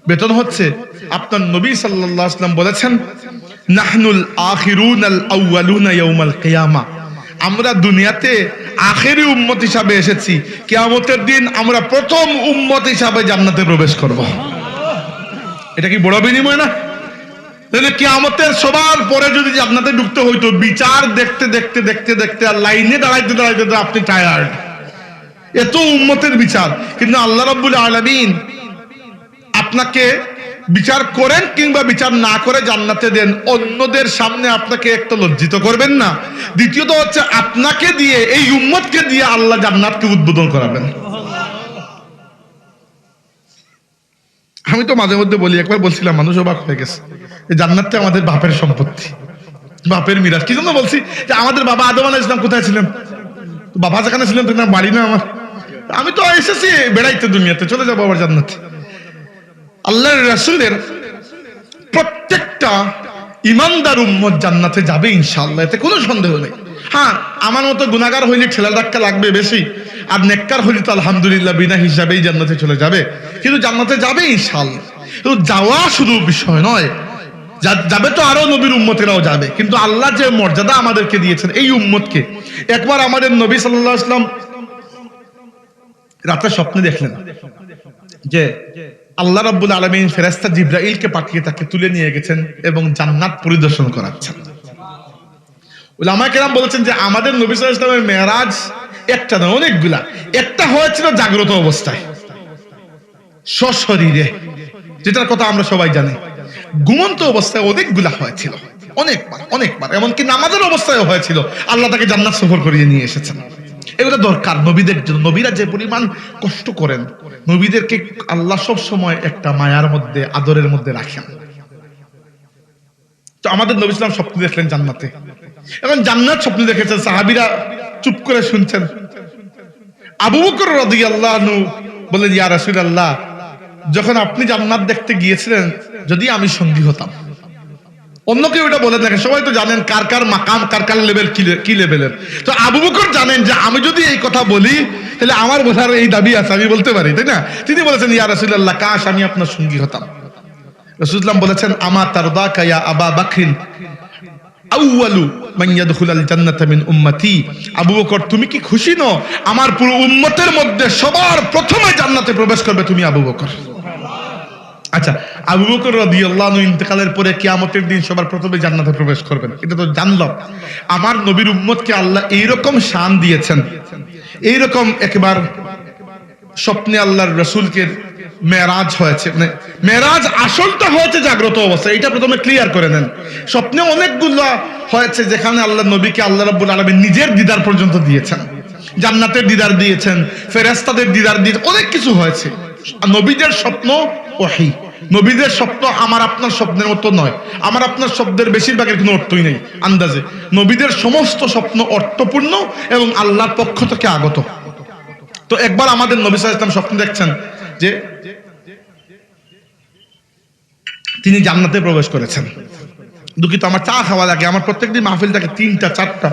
বেতন হচ্ছে আপনার নবী সাল্লাল্লাহু আলাইহি ওয়াসাল্লাম বলেছেন নাহনুল আখিরুনাল আউয়ালুনা ইয়াউমাল কিয়ামা, আমরা দুনিয়াতে আখেরি উম্মত হিসাবে এসেছি, কিয়ামতের দিন আমরা প্রথম উম্মত হিসাবে জান্নাতে প্রবেশ করব। এটা কি বড় বিনিময় না? তাহলে কিয়ামতের সবার পরে যদি জান্নাতে ঢুকতে হইতো, বিচার দেখতে দেখতে দেখতে দেখতে আর লাইনে দাঁড়াইতে দাঁড়াইতে আপনি টায়ার্ড, এত উম্মতের বিচার। কিন্তু আল্লাহ রাব্বুল আলামিন আপনাকে বিচার করেন কিংবা বিচার না করে জান্নাতে দেন, অন্যদের সামনে আপনাকে একটা লজ্জিত করবেন না। দ্বিতীয়ত হচ্ছে আপনাকে দিয়ে, এই উম্মতকে দিয়ে আল্লাহ জান্নাতকে উদ্বোধন করাবেন। আমি তো মাঝে মধ্যে বলি, একবার বলছিলাম, মানুষ অবাক হয়ে গেছে, জান্নাতটা আমাদের বাপের সম্পত্তি, বাপের মিরাজ। কি জন্য বলছি? যে আমাদের বাবা আদম আলাইহিস সালাম কোথায় ছিলেন? বাবা যেখানে ছিলেন না বাড়ি না আমার, আমি তো এসেছি বেড়াইতে দুনিয়াতে, চলে যাবো আবার জান্নাতে। আল্লাহর রাসূলের প্রত্যেকটা ইমানদার উম্মত জান্নাতে যাবে ইনশাআল্লাহ, এতে কোনো সন্দেহ নেই। হ্যাঁ, আমার মতো গুনাহগার হইলে ঠেলা ধাক্কা লাগবে বেশি, আর নেককার হইলে তো আলহামদুলিল্লাহ বিনা হিসাবেই জান্নাতে চলে যাবে। কিন্তু জান্নাতে যাবে ইনশাআল্লাহ। কিন্তু যাওয়া শুধু বিষয় নয়, যাবে তো আরো নবীর উম্মতেরাও যাবে। কিন্তু আল্লাহ যে মর্যাদা আমাদেরকে দিয়েছেন এই উম্মতকে, একবার আমাদের নবী সাল্লাল্লাহু আলাইহি ওয়াসাল্লাম রাতে স্বপ্নে দেখলেন যে আল্লাহ রাব্বুল আলামিন ফেরেশতা জিবরাইলকে পাঠিয়ে তাকে তুলে নিয়ে গেছেন এবং জান্নাত পরিদর্শন করাচ্ছেন। উলামায়ে কেরাম বলেছেন যে আমাদের নবী সাল্লাল্লাহু আলাইহি ওয়াসাল্লামের মেরাজ একটা না, অনেকগুলা। একটা হয়েছিল জাগ্রত অবস্থায় সশরীরে, যেটার কথা আমরা সবাই জানি। ঘুমন্ত অবস্থায় অনেকগুলা হয়েছিল, অনেকবার, এমনকি নামাজের অবস্থায় হয়েছিল। আল্লাহ তাকে জান্নাত সফর করিয়ে নিয়ে এসেছেন। এগুলো দরকার নবীদের জন্য। নবীরা যে পরিমাণ কষ্ট করেন, নবীদেরকে আল্লাহ সব সময় একটা মায়ার মধ্যে, আদরের মধ্যে রাখেন। তো আমাদের নবী সাল্লাল্লাহু আলাইহি ওয়াসাল্লাম স্বপ্ন দেখলেন জান্নাতে, এখন জান্নাত স্বপ্ন দেখেছেন, সাহাবীরা চুপ করে শুনছেন। আবু বকর রাদিয়াল্লাহু আনহু বলেন, ইয়া রাসূলুল্লাহ, যখন আপনি জান্নাত দেখতে গিয়েছিলেন, যদি আমি সঙ্গী হতাম, অন্য কেউ এটা বলেন না, সবাই তো জানেন কার কার মাকাম, কার কার লেভেল কি লেভেলের। তো আবু বকর জানেন যে আমি যদি এই কথা বলি তাহলে আমার বলার এই দাবি আছে, আমি বলতে পারি, তাই না? তিনি বলেছেন, ইয়া রাসূলুল্লাহ, কাশ আমি আপনার সঙ্গী হতাম। রাসূলুল্লাহ বলেছেন, আমা তারদাকা ইয়া আবা বকর আউয়ালু মান ইয়াদখুলুল জান্নাতা মিন উম্মতি। আবু বকর, তুমি কি খুশি নও আমার পুরো উম্মতের মধ্যে সবার প্রথমে জান্নাতে প্রবেশ করবে তুমি আবু বকর। আচ্ছা, আবু বকর রাদিয়াল্লাহু আনহু ইন্তেকালের পরে কিয়ামতের দিন সবার প্রথমে জান্নাতে প্রবেশ করবেন, এটা তো জানলাম। আমার নবীর উম্মতকে আল্লাহ এইরকম শান দিয়েছেন, এইরকম একবার স্বপ্নে আল্লাহর রাসূলকে মেরাজ হয়েছে, মানে মেরাজ আসলটা হয়েছে জাগ্রত অবস্থা, এটা প্রথমে ক্লিয়ার করে নেন। স্বপ্নে অনেকগুলো হয়েছে যেখানে আল্লাহ নবীকে আল্লাহ রাব্বুল আলামিন নিজের দিদার পর্যন্ত দিয়েছেন, জান্নাতের দিদার দিয়েছেন, ফেরেশতাদের দিদার দিয়েছেন, অনেক কিছু হয়েছে। নবীদের স্বপ্ন ওহী, নবীদের স্বপ্ন আমার আপনার স্বপ্নের মতো নয়, আমার আপনার শব্দের বেশিরভাগের কোনো অর্থই নেই আন্দাজে। নবীদের সমস্ত স্বপ্ন অর্থপূর্ণ এবং আল্লাহর পক্ষ থেকে আগত। তো একবার আমাদের নবী সাল্লাল্লাহু আলাইহি ওয়াসাল্লাম স্বপ্ন দেখছেন যে তিনি জান্নাতে প্রবেশ করেছেন। দুঃখিত, আমার চা খাওয়া লাগে, আমার প্রত্যেকদিন মাহফিল থাকে 3টা 4টা,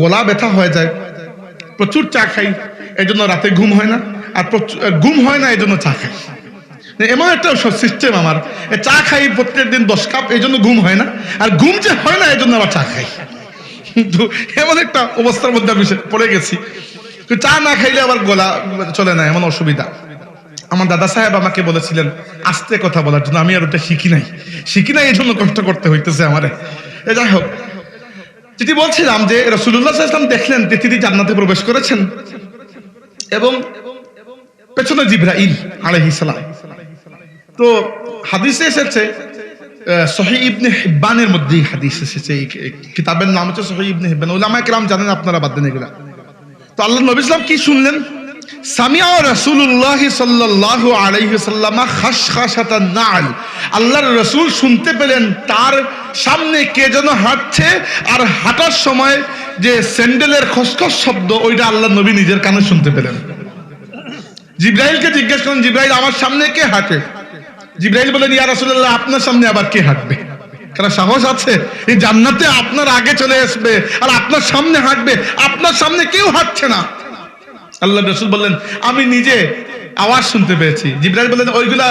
গলা ব্যথা হয়ে যায়, প্রচুর চা খাই, এই জন্য রাতে ঘুম হয় না, আর ঘুম হয় না এই জন্য চা খাই। এমন একটা সিস্টেম আমার, চা খাই প্রত্যেকদিন 10 কাপ, এই জন্য ঘুম হয় না, আর ঘুম যে হয় না এই জন্য আবার চা খাই। কিন্তু এমন একটা অবস্থার মধ্যে আমি পড়ে গেছি, চা না খাইলে আবার গলা চলে না, এমন অসুবিধা। আমার দাদা সাহেব আমাকে বলেছিলেন আস্তে কথা বলার জন্য, আমি আর ওটা শিখি নাই এই জন্য কষ্ট করতে হইতেছে আমারে। যাই হোক, যেটি বলছিলাম যে রাসূলুল্লাহ সাল্লাল্লাহু আলাইহি ওয়াসাল্লাম দেখলেন তিনি জান্নাতে প্রবেশ করেছেন এবং পেছনে জিবরাইল আলাইহিস সালাম। তো হাদিসে এসেছে, সহিহ ইবনে হিব্বানের মধ্যে হাদিস এসেছে, এই কিতাবের নাম হচ্ছে সহিহ ইবনে হিব্বান, উলামায়ে কেরাম জানেন, আপনারা বাদ দেন এগুলা। তো আল্লাহ নবী সাল্লাল্লাহু আলাইহি ওয়াসাল্লাম কি শুনলেন? সামিআ রাসূলুল্লাহ সাল্লাল্লাহু আলাইহি ওয়াসাল্লাম খাশখাশাতান নাল। আল্লাহর রাসূল শুনতে পেলেন তার সামনে কে যেন হাঁটছে, আর হাঁটার সময় যে স্যান্ডেলের খসখস শব্দ, ওইটা আল্লাহ নবী নিজের কানে শুনতে পেলেন। জিবরাইলকে জিজ্ঞেস করেন, জিবরাইল আমার সামনে কে হাঁটে? জিবরাইল বলেন, ইয়া রাসূলুল্লাহ, আপনার সামনে আবার কে হাঁটবে? কারণ সাহস আছে এই জান্নাতে আপনার আগে চলে আসবে আর আপনার সামনে হাঁটবে? আপনার সামনে কেউ হাঁটছে না। আল্লাহ রাসূল বললেন, আমি নিজে আওয়াজ শুনতে পেয়েছি। জিবরাইল বললেন, ওইগুলা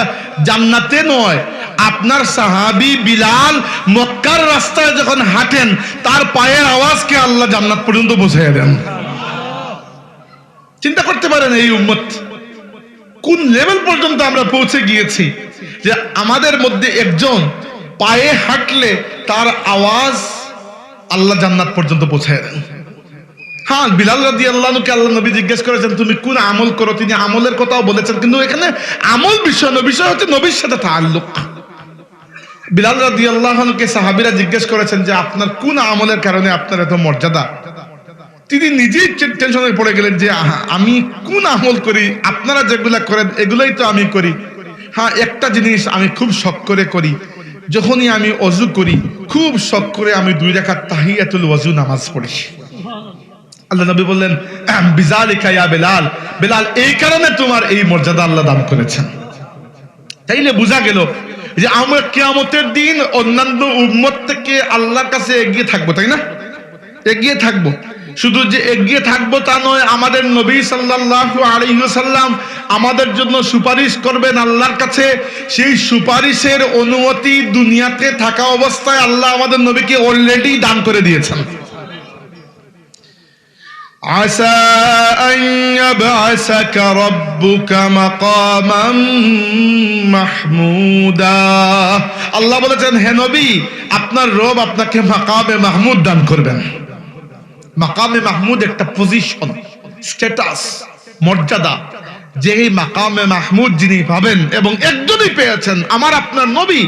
জান্নাতে নয়, আপনার সাহাবী বিলাল মক্কার রাস্তায় যখন হাঁটেন তার পায়ের আওয়াজকে আল্লাহ জান্নাত পর্যন্ত পৌঁছায় দেন। চিন্তা করতে পারেন এই উম্মত কোন লেভেল পর্যন্ত আমরা পৌঁছে গিয়েছি, যে আমাদের মধ্যে একজন পায়ে হাঁটলে তার আওয়াজ আল্লাহ জান্নাত পর্যন্ত পৌঁছায় দেন। হ্যাঁ, বিলাল রাদিয়াল্লাহু আনহুকে আল্লাহ নবী জিজ্ঞেস করেছেন তুমি কোন আমল করো, তিনি আমলের কথাও বলেছেন, কিন্তু এখানে আমল বিষয় নয়, বিষয় হচ্ছে নবীর সাথে তাআল্লুক। বিলাল রাদিয়াল্লাহু আনহুকে সাহাবীরা জিজ্ঞেস করেছেন যে আপনার কোন আমলের কারণে আপনার এত মর্যাদা? তিনি নিজেই টেনশনে পড়ে গেলেন যে আমি কোন আমল করি, আপনারা যেগুলা করেন এগুলাই তো আমি করি। হ্যাঁ, একটা জিনিস আমি খুব শখ করে করি, যখনই আমি ওযু করি খুব শখ করে আমি 2 রাকাত তাহিয়াতুল ওযু নামাজ পড়ি। আল্লাহ নবী বললেন, বিযালিকা ইয়া বেলাল, বেলাল এই কারণে তোমার এই মর্যাদা আল্লাহ দান করেছেন। তাইলে বোঝা গেল যে আমরা কিয়ামতের দিন অন্যান্য উম্মত থেকে আল্লাহর কাছে এগিয়ে থাকবো, তাই না? এগিয়ে থাকবো, শুধু যে এগিয়ে থাকবো তা নয়, আমাদের নবী সাল্লাল্লাহু আলাইহি ওয়াসাল্লাম আমাদের জন্য সুপারিশ করবেন আল্লাহর কাছে। সেই সুপারিশের অনুমতি দুনিয়াতে থাকা অবস্থায় আল্লাহ আমাদের নবীকে অলরেডি দান করে দিয়েছেন। আসা আন ইয়াবআসাকা রাব্বুকা মাকামান মাহমুদা। আল্লাহ বলেছেন, হে নবী, আপনার রব আপনাকে মাকামে মাহমুদ দান করবেন। মাকামে মাহমুদ একটা পজিশন, স্ট্যাটাস, মর্যাদা, যে এই মাকামে মাহমুদ যিনি পাবেন এবং একজনই পেয়েছেন আমার আপনার নবী,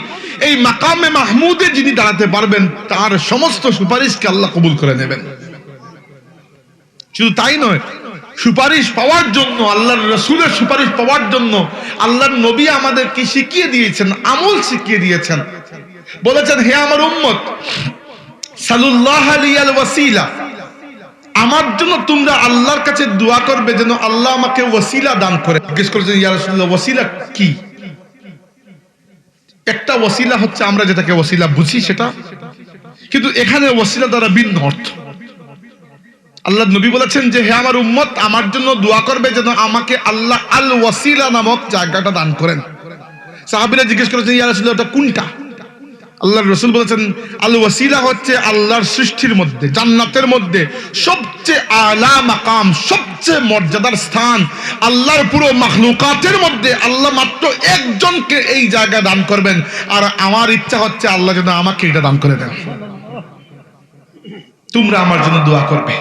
এই মাকামে মাহমুদে যিনি দাঁড়াতে পারবেন তার সমস্ত সুপারিশকে আল্লাহ কবুল করে নেবেন। শুধু তাই নয়, সুপারিশ পাওয়ার জন্য, আল্লাহর রাসূলের সুপারিশ পাওয়ার জন্য আল্লাহর নবী আমাদেরকে শিখিয়ে দিয়েছেন, আমল শিখিয়ে দিয়েছেন। বলেছেন, হে আমার উম্মত, সাল্লাল্লাহু আলাইহিল ওয়াসিলা, আমার জন্য তোমরা আল্লাহর কাছে দোয়া করবে যেন আল্লাহ আমাকে ওয়াসিলা দান করে। জিজ্ঞেস করেছেন, ইয়া রাসূলুল্লাহ, ওয়াসিলা কি? একটা ওসিলা হচ্ছে আমরা যেটাকে ওসিলা বুঝি সেটা, কিন্তু এখানে ওসিলা দ্বারা ভিন্ন অর্থ। আল্লাহ নবী বলেছেন যে হে আমার উম্মত, আমার জন্য দোয়া করবে যেন আমাকে আল্লাহ আল ওয়াসিলা নামক জায়গাটা দান করেন। সাহাবীরা জিজ্ঞেস করেছেন ইয়া রাসূলুল্লাহ ওটা কোনটা? আল্লাহর রাসূল বলেছেন আল ওয়াসিলা হচ্ছে আল্লাহর সৃষ্টির মধ্যে, জান্নাতের মধ্যে সবচেয়ে আলা মাকাম, সবচেয়ে মর্যাদার স্থান। আল্লাহর পুরো মাখলুকাতের মধ্যে আল্লাহ মাত্র একজনকে এই জায়গা দান করবেন, আর আমার ইচ্ছা হচ্ছে আল্লাহ যেন আমাকে এটা দান করে দেন। তোমরা আমার জন্য দোয়া করবে।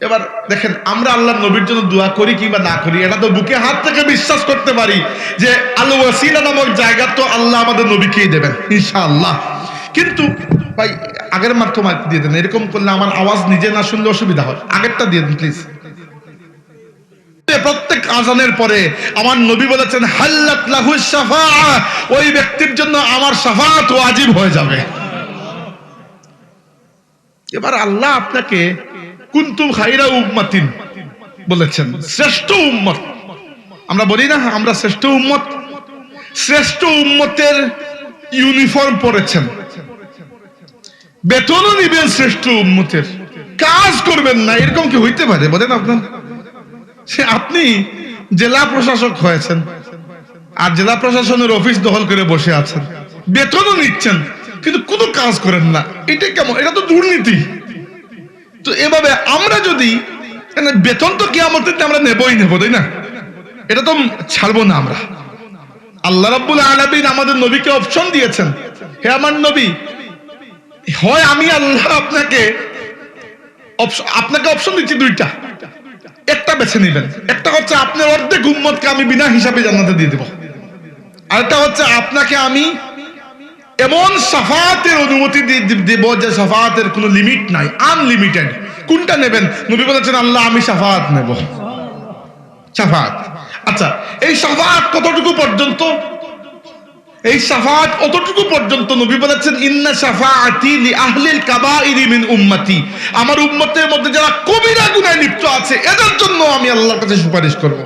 এবার দেখেন আমরা আল্লাহর নবীর জন্য দোয়া করি কিংবা না করি, এটা তো বুকে হাত থেকে বিশ্বাস করতে পারি যে আল ওয়াসিলা নামক জায়গা তো আল্লাহ আমাদের নবীকেই দেবেন ইনশাআল্লাহ। কিন্তু ভাই আগের মাত্র মাইক দিয়ে দেন, এরকম করলে আমার আওয়াজ নিজে না শুনলে অসুবিধা হয়। আগেরটা দিয়ে দেন প্লিজ। প্রত্যেক আজানের পরে আমার নবী বলেছেন হাল্লাত লাহু শাফাআ, ওই ব্যক্তির জন্য আমার শাফাআত ওয়াজিব হয়ে যাবে। এবার আল্লাহ আপনাকে কুনতুম খায়রা উম্মাতিন বলেছেন, শ্রেষ্ঠ উম্মত। আমরা বলি না আমরা শ্রেষ্ঠ উম্মত, শ্রেষ্ঠ উম্মতের ইউনিফর্ম পরেছেন, বেতনও নিবেন শ্রেষ্ঠ উম্মতের, কাজ করবেন না, এরকম কি হইতে পারে বলেন? আপনার সে আপনি জেলা প্রশাসক হয়েছেন আর জেলা প্রশাসনের অফিস দখল করে বসে আছেন, বেতনও নিচ্ছেন কিন্তু কোনো কাজ করেন না, এটা কেমন? এটা তো দুর্নীতি। তো এভাবে আমরা যদি বেতন তো কিয়ামতের দিন আমরা নেবই নেব, তাই না? এটা তো ছাড়বো না আমরা। আল্লাহ রাব্বুল আলামিন আমাদের নবীকে অপশন দিয়েছেন, হে আমার নবী, হয় আমি আল্লাহ আপনাকে অপশন দিচ্ছি দুইটা, একটা বেছে নিবেন। একটা হচ্ছে আপনার অর্ধেক উম্মতকে আমি বিনা হিসাবে জান্নাতে দিয়ে দেব, আরেকটা হচ্ছে আপনাকে আমি এমন শাফাআতের অনুমতি দেব যে শাফাআতের কোনো লিমিট নাই, আনলিমিটেড। কোনটা নেবেন? নবী বলেছেন আল্লাহ আমি শাফাআত নেব। শাফাআত, আচ্ছা এই শাফাআত কতটুকু পর্যন্ত? এই শাফাআত অতটুকু পর্যন্ত নবী বলেছেন ইন্না শাফাআতি লি আহলিল কাবাইরি মিন উম্মতি, আমার উম্মতের মধ্যে যারা কবিরা গুনাহে লিপ্ত আছে এদের জন্য আমি আল্লাহর কাছে সুপারিশ করব।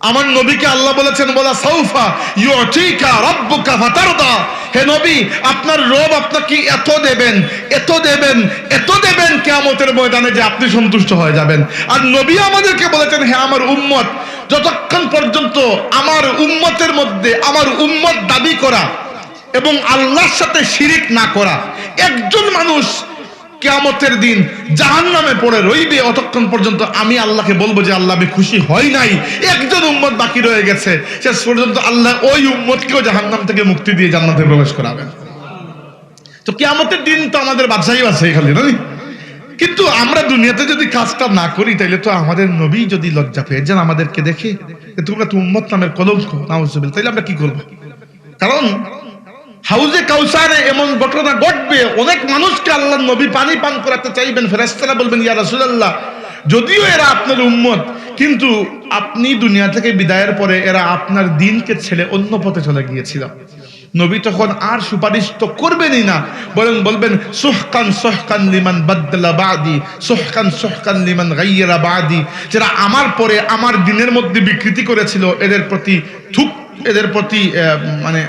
আমার নবীকে আল্লাহ বলেছেন বলা সাউফা ইউতিকা রাব্বুকা ফাতারদা, হে নবী আপনার রব আপনাকে এত দেবেন, এত দেবেন, এত দেবেন কিয়ামতের ময়দানে যে আপনি সন্তুষ্ট হয়ে যাবেন। আর নবী আমাদেরকে বলেছেন হে আমার উম্মত, যতক্ষণ পর্যন্ত আমার উম্মতের মধ্যে আমার উম্মত দাবি করা এবং আল্লাহর সাথে শিরিক না করা একজন মানুষ কিয়ামতের দিন জাহান্নামে পড়ে রইবে, অতক্ষণ পর্যন্ত আমি আল্লাহকে বলবো যে আল্লাহ আমি খুশি হই নাই, একজন উম্মত বাকি রয়ে গেছে, শেষ পর্যন্ত আল্লাহ ওই উম্মতকেও জাহান্নাম থেকে মুক্তি দিয়ে জান্নাতে প্রবেশ করাবেন। তো কিয়ামতের দিন তো আমাদের বাদশাহী আছে খালি নয়, কিন্তু আমরা দুনিয়াতে যদি কাজটা না করি তাইলে তো আমাদের নবী যদি লজ্জা পেয়ে যান আমাদেরকে দেখে তোমরা তো উম্মত নামের কলঙ্ক, নাউজুবিল্লাহ, তাইলে আমরা কি করবো? কারণ হাউজে কাউসারে এমন ঘটনা ঘটবে, অনেক মানুষকে আল্লাহ নবী পানি পান করাতে চাইবেন, ফেরেশতারা বলবেন ইয়া রাসূলুল্লাহ যদিও এরা আপনার উম্মত, কিন্তু আপনি দুনিয়া থেকে বিদায়ের পরে এরা আপনার দ্বীনকে ছেড়ে অন্য পথে চলে গিয়েছিল। নবী তখন আর সুপারিশ তো করবেনই না, বরং বলবেন সুহকান সুহকান লিমান বাদদালা বাদি, সুহকান সুহকান লিমান গায়্যারা বাদি, যারা আমার পরে আমার দ্বীনের মধ্যে বিকৃতি করেছিল এদের প্রতি এদের প্রতি মানে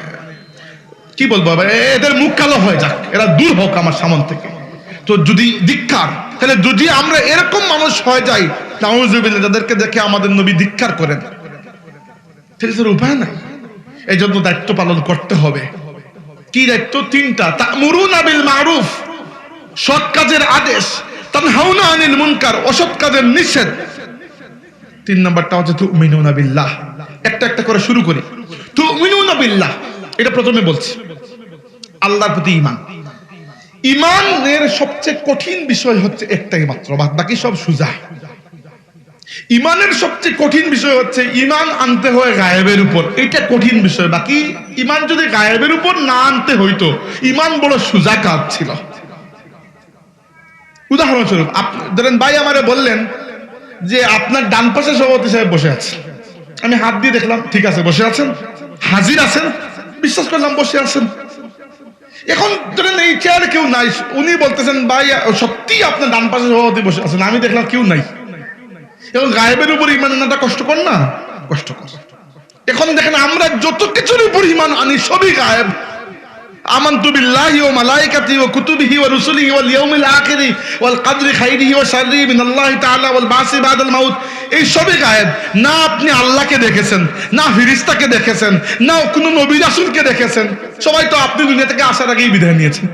কি বলবো, এদের মুখ কালো হয়ে যাক, এরা দূর হোক আমার সামন থেকে। তো যদি ধিক্কার, তাহলে যদি আমরা এরকম মানুষ হয়ে যাই নাউজুবিল্লাহ, যাদেরকে দেখে আমাদের নবী ধিক্কার করেন, তাহলে তার উপায় নাই। এই জন্য দায়িত্ব পালন করতে হবে। কি দায়িত্ব? তিনটা। তা'মুরুনা বিল মারুফ, সৎ কাজের আদেশ, তানহাউনা আনিল মুনকার, অসৎ কাজের নিষেধ। 3 নাম্বারটা হচ্ছে তুমিনুনা বিল্লাহ। একটা একটা করে শুরু করি। তুমিনুনা বিল্লাহ, এটা প্রথমে বলছি, আল্লাহর প্রতি ঈমান। ঈমানের সবচেয়ে কঠিন বিষয় হচ্ছে একটাই মাত্র, বাকি সব সুজা। ঈমানের সবচেয়ে কঠিন বিষয় হচ্ছে ঈমান আনতে হয় গায়েবের উপর, এটা কঠিন বিষয়। বাকি ঈমান যদি গায়েবের উপর না আনতে হইতো, ঈমান বড় সুজা কাজ ছিল। উদাহরণস্বরূপ ধরেন ভাই আমারে বললেন যে আপনার ডান পাশে সভাপতি সাহেব বসে আছে, আমি হাত দিয়ে দেখলাম ঠিক আছে বসে আছেন, হাজির আছেন, বিশ্বাস করলাম বসে আছেন। এখন ধরেন এই চেয়ারে কেউ নাই, উনি বলতেছেন ভাই সত্যি আপনার ডান পাশে সভাপতি বসে আছেন, আমি দেখলাম কেউ নাই। এখন গায়েবের উপর ঈমান আনাটা কষ্টকর না? কষ্টকর। এখন দেখেন আমরা যত কিছুর উপর ঈমান আনি সবই গায়েব। আমানতু বিল্লাহি ওয়া মালাইকাতিহি ওয়া কুতুবিহি ওয়া রুসুলিহি ওয়াল ইয়াউমিল আখিরি ওয়াল কদরি খাইরিহি ওয়া শাররিহি মিনাল্লাহি তাআলা ওয়াল বাসি বাদাল মাউত। এই সবই গায়েব। না আপনি আল্লাহকে দেখেছেন, না ফেরেশতাকে দেখেছেন, না কোনো নবী রাসূলকে দেখেছেন। সবাই তো আপনি দুনিয়া থেকে আসার আগেই বিদায় নিয়েছেন।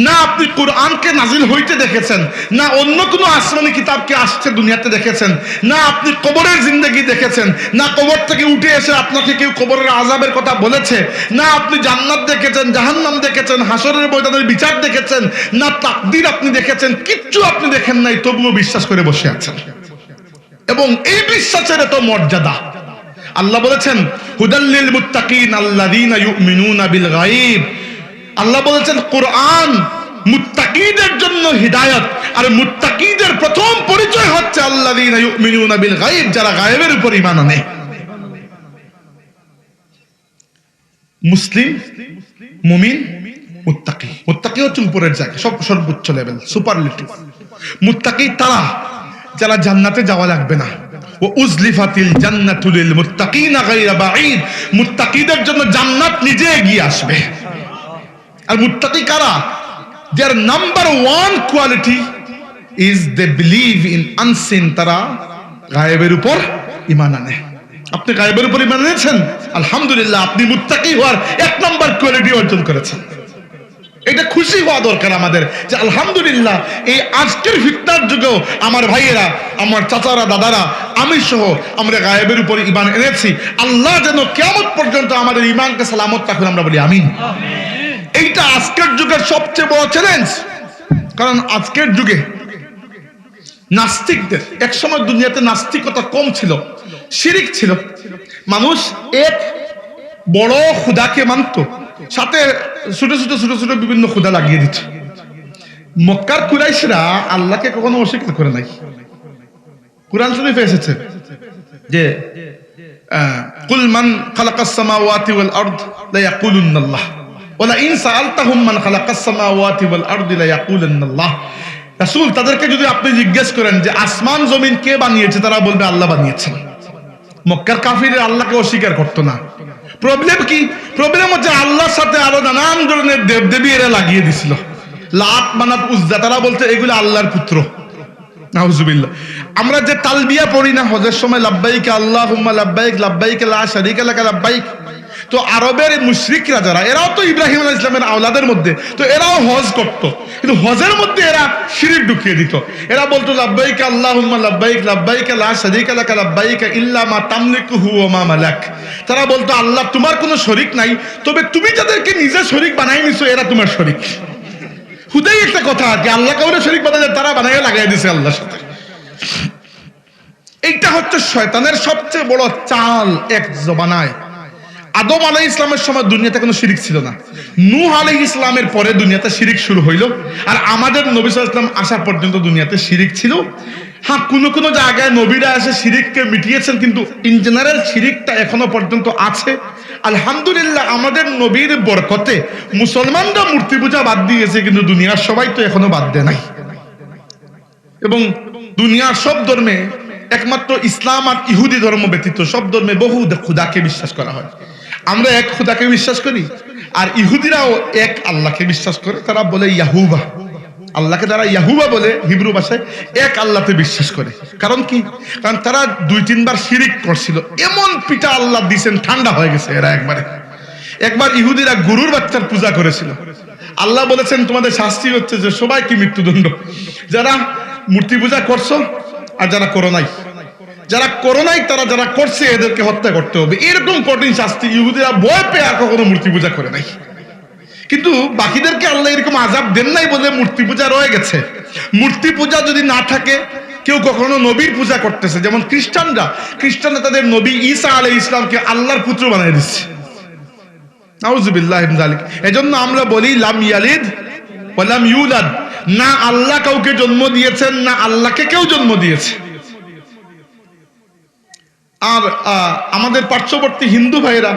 না আপনি কোরআনকে নাজিল হইতে দেখেছেন, না অন্য কোনো আসমানি কিতাবকে আসছে দুনিয়াতে দেখেছেন, না আপনি কবরের জিন্দেগি দেখেছেন, না কবর থেকে উঠে এসে আপনাকে কেউ কবরের আযাবের কথা বলেছে, না আপনি জান্নাত দেখেছেন, জাহান্নাম দেখেছেন, হাসরের ময়দানের বিচার দেখেছেন, না তাকদীর আপনি দেখেছেন। কিচ্ছু আপনি দেখেন নাই, তবুও বিশ্বাস করে বসে আছেন। এবং এই বিশ্বাসের এত মর্যাদা। আল্লাহ বলেছেন হুদাল্লিল মুত্তাকিন আল্লাযীনা ইউমিনুনা বিল গায়ব। আল্লাহ বলেছেন কোরআন মুত্তাকিদের জন্য হিদায়াত। আর মুত্তাকিদের প্রথম পরিচয় হচ্ছে আল্লাযীনা ইউমিনুনা বিল গায়ব, যারা গায়েবের উপর ঈমান আনে। মুসলিম, মুমিন, মুত্তাকি। মুত্তাকি হচ্ছে উপরের জায়গা, সর্বোচ্চ লেভেল, সুপারলেটিভ। মুত্তাকি তারা যারা জান্নাতে যাওয়া লাগবে না। ওয়া উজলিফাতিল জান্নাতু লিল মুত্তাকিনা গায়রা বাঈদ। মুত্তাকিদের জন্য জান্নাত নিজে এগিয়ে আসবে। আর মুত্তাকি কারা? their number one quality is they believe in unseen। তারা গায়েবের উপর ঈমান আনে। আপনি গায়েবের উপর ঈমান এনেছেন, আলহামদুলিল্লাহ, আপনি মুত্তাকি হওয়ার এক নাম্বার কোয়ালিটি অর্জন করেছেন। এটা খুশি হওয়া দরকার আমাদের যে আলহামদুলিল্লাহ এই আজকের ফিতনার যুগেও আমার ভাইয়েরা, আমার চাচারা, দাদারা, আমি সহ আমরা গায়েবের উপর ঈমান এনেছি। আল্লাহ যেন কিয়ামত পর্যন্ত আমাদের ঈমানকে সালামত রাখুন, আমরা বলি আমিন। এইটা আজকের যুগের সবচেয়ে বড় চ্যালেঞ্জ। কারণ আজকের যুগে নাস্তিকদের, একসময় দুনিয়াতে নাস্তিকতা কম ছিল, শিরিক ছিল। মানুষ এক বড় খুদাকে মানত, সাথে ছোট ছোট ছোট ছোট বিভিন্ন খুদা লাগিয়ে দিত। মক্কার কুরাইশরা আল্লাহকে কখনো অস্বীকার করে নাই। কুরআন শরীফে এসেছে যে কুল মান খালাকাস সামাওয়াতি ওয়াল আরদ লা ইয়াকুলুনাল্লাহ ওয়ালা ইন সাআলতাহুম মান খালাকাস সামাওয়াতি ওয়াল আরদি লা ইয়াকুলুনাল্লাহ। রাসূল, তাদেরকে যদি আপনি জিজ্ঞেস করেন যে আসমান জমিন কে বানিয়েছে, তারা বলবে আল্লাহ বানিয়েছেন। মক্কার কাফিররা আল্লাহকে অস্বীকার করতো না। প্রবলেম কি? প্রবলেম হচ্ছে আল্লাহর সাথে আরো নানান ধরনের দেবদেবী এরা লাগিয়ে দিছিল। লাত, মানাত, উজ্জা, তারা বলতে এগুলো আল্লাহর পুত্র। নাউজুবিল্লাহ। আমরা যে তালবিয়া পড়ি না হজের সময়, লাব্বাইক আল্লাহুম্মা লাব্বাইক লাব্বাইক লা শারীকা লাকা লাব্বাইক। তো আরবের মুশরিকরা যারা, এরাও তো ইব্রাহিম আলাইহিস সালামের আওলাদের মধ্যে, তো এরাও হজ করত, কিন্তু হজের মধ্যে এরা শিরক ঢুকিয়ে দিত। এরা বলতো লাব্বাইক আল্লাহুম্মা লাব্বাইক লাব্বাইক লা শারীকা লাকা লাব্বাইক ইল্লা মা তামলিকুহু ওয়া মা মালাক। তারা বলতো আল্লাহ তোমার কোনো শরীক নাই, তবে তুমি যাদেরকে নিজে শরীক বানাই নিছো এরা তোমার শরীক। হুদাই একটা কথা আর কি, আল্লাহ কাউরে শরীক বানায়, তারা বানাইয়া লাগাই দিছে আল্লাহর সাথে। এইটা হচ্ছে শয়তানের সবচেয়ে বড় চাল এক জমানায়। আদম আলাইহিস ইসলামের সময় দুনিয়াতে কোনো শিরিক ছিল না। নূহ আলাইহিস ইসলামের পরে দুনিয়াতে শিরিক শুরু হইল। আর আমাদের নবী সাল্লাল্লাহু আলাইহি ওয়াসাল্লাম আসা পর্যন্ত দুনিয়াতে শিরিক ছিল। হ্যাঁ, কোনো কোনো জায়গায় নবীরা এসে শিরিককে মিটিয়েছেন, কিন্তু ইন জেনারেল শিরিকটা এখনো পর্যন্ত আছে। আলহামদুলিল্লাহ, আমাদের নবীর বরকতে মুসলমানরা মূর্তি পূজা বাদ দিয়েছে, কিন্তু দুনিয়ার সবাই তো এখনো বাদ দেয় নাই। এবং দুনিয়ার সব ধর্মে একমাত্র ইসলাম আর ইহুদি ধর্ম ব্যতীত সব ধর্মে বহু খুদাকে বিশ্বাস করা হয়। আমরা এক খুদাকে বিশ্বাস করি, আর ইহুদিরাও এক আল্লাহকে বিশ্বাস করে। তারা বলে ইয়াহুবা, আল্লাহকে তারা ইয়াহুবা বলে হিব্রু ভাষায়, এক আল্লাহতে বিশ্বাস করে। কারণ কি? কারণ তারা 2-3 বার শিরিক করছিল, এমন পিটা আল্লাহ দিয়েছেন ঠান্ডা হয়ে গেছে এরা একবারে। একবার ইহুদিরা গরুর বাচ্চার পূজা করেছিল। আল্লাহ বলেছেন তোমাদের শাস্তি হচ্ছে যে সবাইকে মৃত্যুদণ্ড, যারা মূর্তি পূজা করছো আর যারা করো নাই। যারা করো নাই তারা যারা করছে এদেরকে হত্যা করতে হবে, এরকম কঠিন শাস্তি। ইহুদিরা ভয় পেয়ে আর কখনো মূর্তি পূজা করে নাই। কিন্তু বাকিদেরকে আল্লাহ এরকম আযাব দেন নাই বলে মূর্তি পূজা রয়ে গেছে। মূর্তি পূজা যদি না থাকে, কেউ কখনো নবীর পূজা করতেছে, যেমন খ্রিস্টানরা তাদের নবী ঈসা আলাইহিস সালামকে আল্লাহর পুত্র বানিয়ে দিচ্ছে। নাউজুবিল্লাহি মিন যালিক। এজন্য আমরা বলি লাম ইয়ালিদ ওয়া লাম ইউলাদ। না আল্লাহ কাউকে জন্ম দিয়েছেন, না আল্লাহকে কেউ জন্ম দিয়েছে। আর আমাদের পার্শ্ববর্তী হিন্দু ভাইয়েরা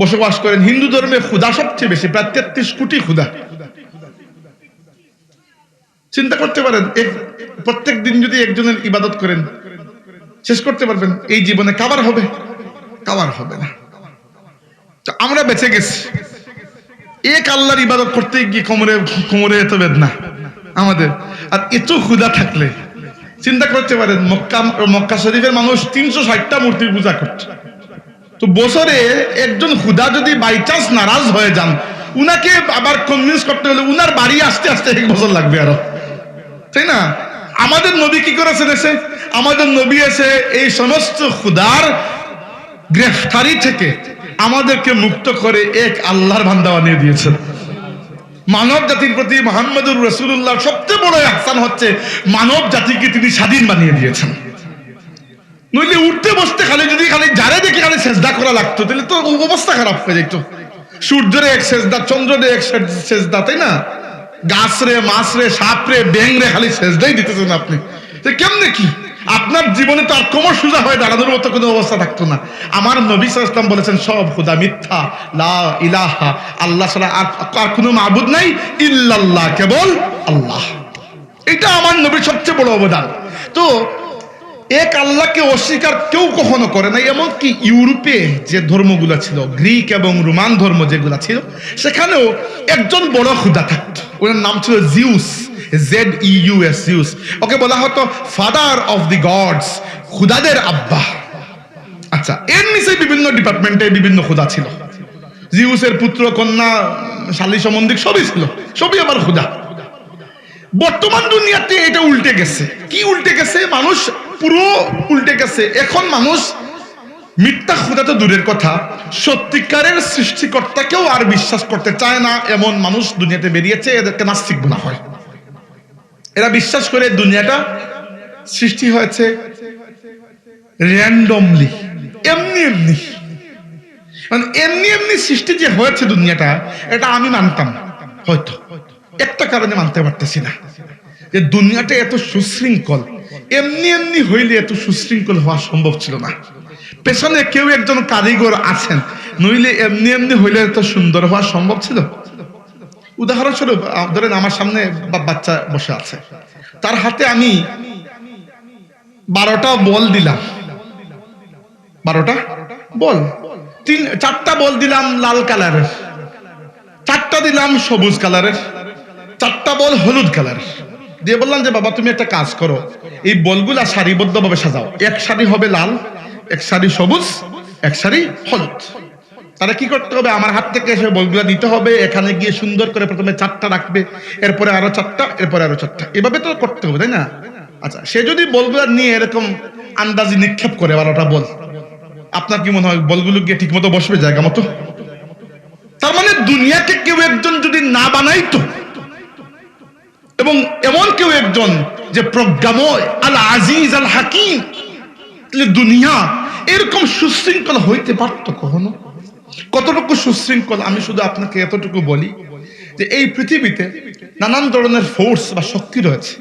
বসবাস করেন। হিন্দু ধর্মে খুদা সবচেয়ে বেশি, প্রায় 33 কোটি খুদা। চিন্তা করতে পারেন, প্রত্যেক দিন যদি একজনের ইবাদত করেন, শেষ করতে পারবেন এই জীবনে? কাবার হবে? কাবার হবে না। তো আমরা বেঁচে গেছি, এক আল্লাহর ইবাদত করতে গিয়ে কোমরে কোমরে এত বেদনা আমাদের। আর এত ক্ষুধা থাকলে চিন্তা করতে পারেন, মক্কা শরীফের মানুষ 360টা মূর্তির পূজা করছে। তো বছরে একজন ক্ষুধা যদি বাই চান্স নারাজ হয়ে যান, উনাকে আবার কনভিন্স করতে হলে উনার বাড়ি আসতে আসতে 1 বছর লাগবে আরো, তাই না? আমাদের নবী কি করেছেন? এসে আমাদের নবী এসে এই সমস্ত ক্ষুধার গ্রেফতারি থেকে আমাদেরকে মুক্ত করে এক আল্লাহর বান্দা বানিয়ে দিয়েছেন। মানব জাতির প্রতি মুহাম্মদুর রাসূলুল্লাহ সবচেয়ে বড় ইহসান হচ্ছে মানব জাতিকে তিনি স্বাধীন বানিয়ে দিয়েছেন। নইলে উঠতে বসতে খালি যারে দেখে খালি সেজদা করা লাগতো, তাহলে তো অবস্থা খারাপ হয়ে যেত। সূর্যরে এক সেজদা, চন্দ্ররে এক সেজদা, তাই না? গাছ রে, মাছ রে, সাপ রে, ব্যাং রে খালি সেজদাই দিতেছেন আপনি। কেমনে কি আপনার জীবনে তো আর কোমর সোজা হয়ে দাঁড়ানোর মতো কোনো অবস্থা থাকতো না। আমার নবী সাল্লাল্লাহু আলাইহি ওয়াসাল্লাম বলেছেন সব খোদা মিথ্যা, লা ইলাহা, আল্লাহ ছাড়া আর কোনো মাবুদ নাই, ইল্লাল্লাহ, কেবল আল্লাহ। এটা আমার নবীর সবচেয়ে বড় অবদান। তো এক আল্লাহকে অস্বীকার কেউ কখনো করে না। এমনকি ইউরোপে যে ধর্মগুলো ছিল, গ্রিক এবং রোমান ধর্ম যেগুলো ছিল, সেখানেও একজন বড় খোদা থাকত, ওনার নাম ছিল জিউস, ZEUS, জিউস। ওকে বলা হতো ফাদার অফ দি গডস, খুদাদের আব্বা। আচ্ছা, এর নিচে বিভিন্ন ডিপার্টমেন্টে বিভিন্ন খোদা ছিল। জিউসের পুত্র, কন্যা, শালী সম্বন্ধিক সবই ছিল, সবই আবার খোদা। বর্তমান দুনিয়াতে এটা উল্টে গেছে। কি উল্টে গেছে? মানুষ পুরো উল্টে গেছে। এখন মানুষ মিথ্যা খোদা তো দূরের কথা, সত্যিকারের সৃষ্টিকর্তাকেও আর বিশ্বাস করতে চায় না, এমন মানুষ দুনিয়াতে বেরিয়েছে। এদেরকে নাস্তিক বলা হয়। এরা বিশ্বাস করে দুনিয়াটা সৃষ্টি হয়েছে র্যান্ডমলি, এমনি এমনি। মানে এমনি এমনি সৃষ্টি যে হয়েছে দুনিয়াটা, এটা আমি মানতাম, হয়তো একটা কারণে মানতে পারতেছি না, যে দুনিয়াটা এত সুশৃঙ্খল। এমনি এমনি হইলে এত সুশৃঙ্খল হওয়া সম্ভব ছিল না। পেছনে কেউ একজন কারিগর আছেন, নইলে এমনি এমনি হইলে এত সুন্দর হওয়া সম্ভব ছিল? উদাহরণস্বরূপ ধরেন আমার সামনে বাচ্চা বসে আছে, তার হাতে আমি 12টা বল দিলাম, 12টা বল, 4টা বল দিলাম লাল কালারের, 4টা দিলাম সবুজ কালারের, 4টা বল হলুদ কালারের, দিয়ে বললাম যে বাবা তুমি একটা কাজ করো, এই বলগুলা সারিবদ্ধভাবে সাজাও, এক সারি হবে লাল, এক সারি সবুজ, এক সারি হলুদ। তারা কি করতে হবে? আমার হাত থেকে এসে বলগুলা দিতে হবে, এখানে গিয়ে সুন্দর করে প্রথমে 4টা রাখবে, এরপরে আরো 4টা, এরপরে আরো 4টা, এভাবে তো করতে হবে, তাই না? আচ্ছা, সে যদি বলগুলা নিয়ে এরকম আন্দাজি নিক্ষেপ করে 12টা বল, আপনার কি মনে হয় বলগুলো গিয়ে ঠিক মতো বসবে জায়গা মতো? তার মানে দুনিয়াকে কেউ একজন যদি না বানাইতো, এবং এমন কেউ একজন যে প্রজ্ঞাময়, আল আজিজ আল হাকিম, দুনিয়া এরকম সুশৃঙ্খল হইতে পারত কখনো? কতটুকু সুশৃঙ্খল আমি শুধু আপনাকে এতটুকু বলি যে এই পৃথিবীতে নানান ধরনের ফোর্স বা শক্তি রয়েছে।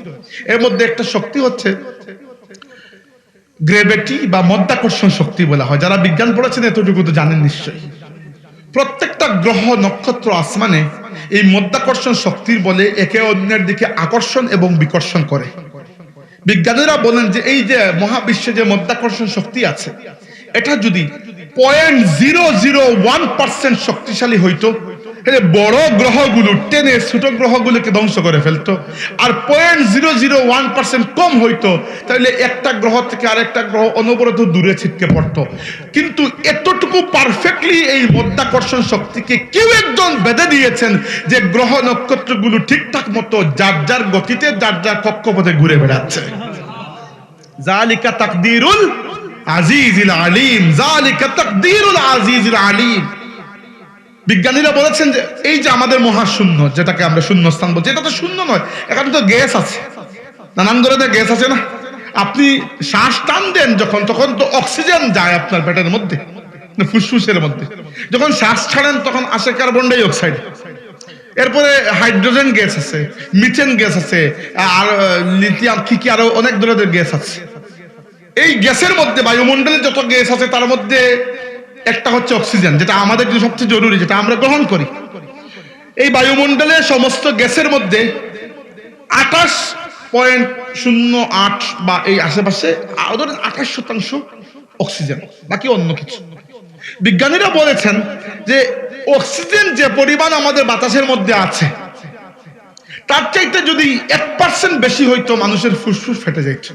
এর মধ্যে একটা শক্তি হচ্ছে গ্রেভিটি বা মাধ্যাকর্ষণ শক্তি বলা হয়। যারা বিজ্ঞান পড়েছেন এতটুকু তো জানেন নিশ্চয়ই। প্রত্যেকটা গ্রহ, নক্ষত্র, আসমানে এই মাধ্যাকর্ষণ শক্তির বলে একে অন্যের দিকে আকর্ষণ এবং বিকর্ষণ করে। বিজ্ঞানীরা বলেন যে এই যে মহাবিশ্বে যে মাধ্যাকর্ষণ শক্তি আছে, এটা যদি 0.001% শক্তিশালী হইতো, তাহলে বড় গ্রহগুলো টেনে ছোট গ্রহগুলোকে ধ্বংস করে ফেলতো। আর 0.001% কম হইতো, তাহলে একটা গ্রহ থেকে আরেকটা গ্রহ অনবরত দূরে ছিটকে পড়তো। কিন্তু এতটুকু পারফেক্টলি এই মাধ্যাকর্ষণ শক্তিকে কেউ একজন বেঁধে দিয়েছেন যে গ্রহ নক্ষত্রগুলো ঠিকঠাক মতো যার যার গতিতে যার যার কক্ষপথে ঘুরে বেড়াচ্ছে। জালিকা তাকদীরুল আজিজুল আলিম, জালিকা তাকদীরুল আজিজুল আলিম। বিজ্ঞানীরা বলেছেন যে এই যে আমাদের মহাশূন্য, যেটাকে আমরা শূন্যস্থান বলছি, এটা তো শূন্য নয়, এখানে তো গ্যাস আছে, নানান ধরনের গ্যাস আছে না? আপনি শ্বাস টান দেন যখন, তখন তো অক্সিজেন যায় আপনার পেটের মধ্যে, ফুসফুসের মধ্যে। যখন শ্বাস ছাড়েন তখন আসে কার্বন ডাই অক্সাইড, এরপরে হাইড্রোজেন গ্যাস আছে, মিথেন গ্যাস আছে, আর লিথিয়াম কি আরো অনেক ধরনের গ্যাস আছে। এই গ্যাসের মধ্যে বায়ুমণ্ডলে যত গ্যাস আছে তার মধ্যে একটা হচ্ছে অক্সিজেন, যেটা আমাদের জন্য সবচেয়ে জরুরি, যেটা আমরা গ্রহণ করি। এই বায়ুমণ্ডলে সমস্ত গ্যাসের মধ্যে 28.08 বা এই আশেপাশে 28% অক্সিজেন, বাকি অন্য কিছু। বিজ্ঞানীরা বলেছেন যে অক্সিজেন যে পরিমাণ আমাদের বাতাসের মধ্যে আছে তার চাইতে যদি 1% বেশি হইতো মানুষের ফুসফুস ফেটে যাইত,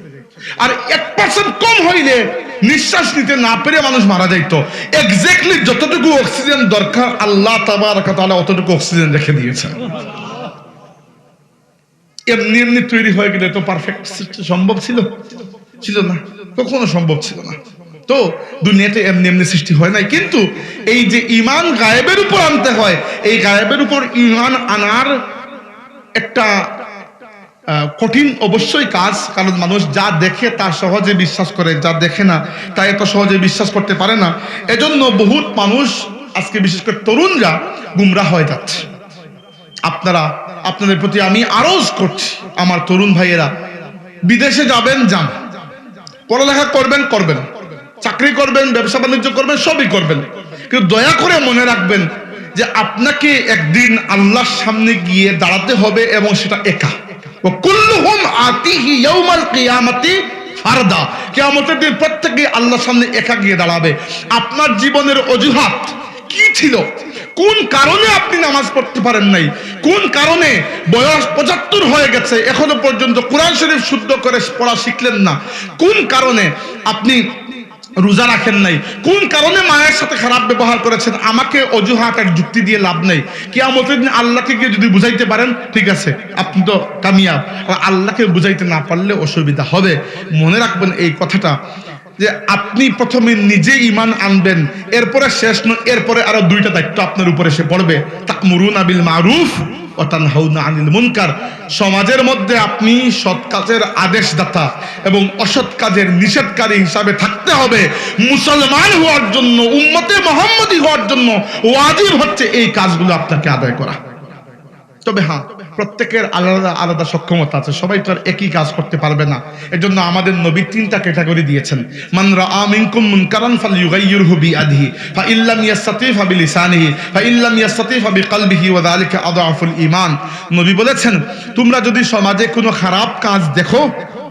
আর 1% কম হইলে নিঃশ্বাস নিতে না পেরে মানুষ মারা যাইত। এক্স্যাক্টলি যতটুকু অক্সিজেন দরকার আল্লাহ তাবারক ওয়া তাআলা অতটুকু অক্সিজেন রেখে দিয়েছেন। এমনি এমনি তৈরি হয়ে গেলে তো পারফেক্ট সম্ভব ছিল না, কখনো সম্ভব ছিল না। তো দুনিয়াতে এমনি এমনি সৃষ্টি হয় নাই, কিন্তু এই যে ঈমান গায়েবের উপর আনতে হয়, এই গায়েবের উপর ঈমান আনার একটা কঠিন অবশ্যই কাজ, কারণ মানুষ যা দেখে তা সহজে বিশ্বাস করে, যা দেখে না তা এত সহজে বিশ্বাস করতে পারে না। এজন্য বহুত মানুষ আজকে বিশেষ করে তরুণরা গুমরাহ হয়ে যাচ্ছে। আপনাদের প্রতি আমি আরজ করছি, আমার তরুণ ভাইয়েরা, বিদেশে যাবেন যান, পড়ালেখা করবেন, চাকরি করবেন, ব্যবসা বাণিজ্য করবেন, সবই করবেন, কিন্তু দয়া করে মনে রাখবেন যে আপনাকে একদিন আল্লাহর সামনে গিয়ে দাঁড়াতে হবে, এবং সেটা একা। কুল্লুহুম আতিহি ইয়াউমাল কিয়ামাতি ফারদা। কিয়ামতের দিন প্রত্যেকে আল্লাহর সামনে একা গিয়ে দাঁড়াবে। আপনার জীবনের অজুহাত কি ছিল? কোন কারণে আপনি নামাজ পড়তে পারেন নাই? কোন কারণে বয়স 75 হয়ে গেছে এখনো পর্যন্ত কোরআন শরীফ শুদ্ধ করে পড়া শিখলেন না? কোন কারণে আপনি রোজা রাখেন নাই? কোন কারণে মায়ের সাথে খারাপ ব্যবহার করেছেন? আমাকে অজুহাত আর যুক্তি দিয়ে লাভ নেই। কিয়ামতের দিন আল্লাহকে গিয়ে যদি বুঝাইতে পারেন ঠিক আছে, আপনি তো কামিয়াব। আর আল্লাহকে বুঝাইতে না পারলে অসুবিধা হবে। মনে রাখবেন এই কথাটা, যে আপনি প্রথমে নিজে ঈমান আনবেন, এরপরে শেষ নয়, এরপরে আরো দুইটা দায়িত্ব আপনার উপরে এসে পড়বে। তা'মুরুনা বিল মারুফ ওয়া তানহাউনা আনিল মুনকার। সমাজের মধ্যে আপনি সৎ কাজের আদেশদাতা এবং অসৎ কাজের নিষেধকারী হিসাবে থাকতে হবে। মুসলমান হওয়ার জন্য, উম্মতে মুহাম্মদী হওয়ার জন্য ওয়াজিব হচ্ছে এই কাজগুলো আপনাকে আদায় করা। তবে হ্যাঁ, প্রত্যেকের আলাদা আলাদা সক্ষমতা আছে, সবাই তো আর একই কাজ করতে পারবে না। এজন্য আমাদের নবী 3টা ক্যাটাগরি দিয়েছেন। মান রাআ মিনকুম মুনকারান ফালইয়ুগাইয়িরহু বিয়াদিহি ফাইল্লাম ইয়াসতাতি ফাবিলিসানিহি ফাইল্লাম ইয়াসতাতি ফাবিকলবিহি ওয়া যালিকা আযআফুল ঈমান। নবী বলেছেন, তোমরা যদি সমাজে কোনো খারাপ কাজ দেখো,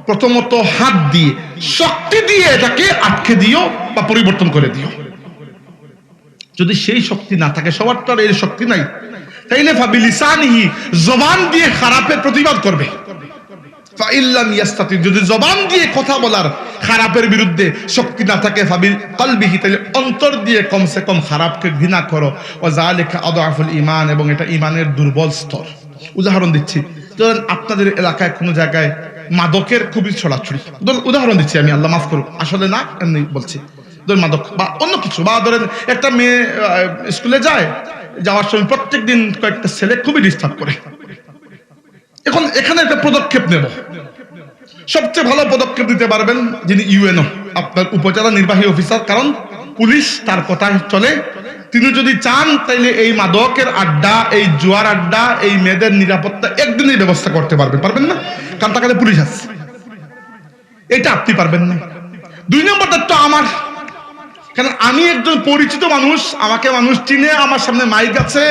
প্রথমত হাত দিয়ে, শক্তি দিয়ে এটাকে আটকে দিও বা পরিবর্তন করে দিও। যদি সেই শক্তি না থাকে, সবার তো আর এই শক্তি নাই, তাইলে ফাবিলিসানিহি, জবান দিয়ে খারাপের প্রতিবাদ করবে। ফাইল্লাম ইয়াসতাতি, যদি জবান দিয়ে কথা বলার খারাপের বিরুদ্ধে শক্তি না থাকে, ফাবিল কলবিহি, তাহলে অন্তর দিয়ে কমসে কম খারাপকে ঘৃণা করো। ওয়া যালিকা আযআফুল ঈমান, এবং এটা ঈমানের দুর্বল স্তর। উদাহরণ দিচ্ছি, ধরেন আপনাদের এলাকায় কোনো জায়গায় মাদকের খুবই ছড়াছড়ি, উদাহরণ দিচ্ছি আমি, আল্লাহ মাফ করুন, আসলে না এমনি বলছি, ধরেন মাদক বা অন্য কিছু, বা ধরেন একটা মেয়ে স্কুলে যাওয়ার সময় প্রত্যেক দিন কয়েকটা ছেলে খুবই ডিস্টার্ব করে। এখন এখানে একটা পদক্ষেপ নেব, সবচেয়ে ভালো পদক্ষেপ দিতে পারবেন যিনি ইউএনও, আপনার উপজেলা নির্বাহী অফিসার, কারণ পুলিশ তার কথা চলে। তিনি যদি চান তাইলে এই মাদকের আড্ডা, এই জুয়ার আড্ডা, এই মেয়েদের নিরাপত্তা একদিনই ব্যবস্থা করতে পারবেন না, কারণ তার কাছে পুলিশ আছে। এটা আপনি পারবেন না। 2 নম্বরটা তো আমার, কারণ আমি একজন পরিচিত মানুষ, আমাকে মানুষ চিনে, আমার সামনে মাইক আছে,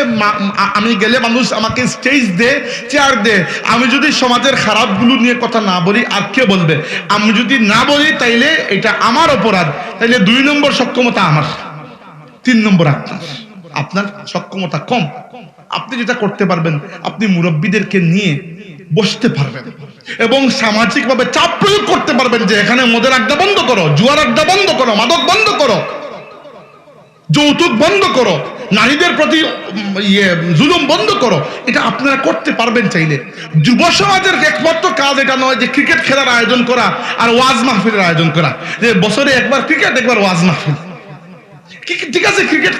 আমি গেলে মানুষ আমাকে স্টেজ দে, চেয়ার দে। আমি যদি সমাজের খারাপগুলো নিয়ে কথা না বলি, আর কে বলবে? আমি যদি না বলি তাইলে এটা আমার অপরাধ, তাইলে 2 নম্বর সক্ষমতা আমার, 3 নম্বর আপনার সক্ষমতা কম। আপনি যেটা করতে পারবেন, আপনি মুরব্বীদেরকে নিয়ে বসতে পারবেন এবং সামাজিকভাবে চাপ প্রয়োগ করতে পারবেন যে এখানে মদের আড্ডা বন্ধ করো, জুয়ার আড্ডা বন্ধ করো, মাদক বন্ধ করো, যৌতুক বন্ধ করো, নারীদের প্রতি জুলুম বন্ধ করো। এটা আপনারা করতে পারবেন চাইলে। যুব সমাজের একমাত্র কাজ এটা নয় যে ক্রিকেট খেলার আয়োজন করা আর ওয়াজ মাহফিলের আয়োজন করা, যে বছরে একবার ক্রিকেট একবার ওয়াজ মাহফিল। ঠিক আছে, ক্রিকেট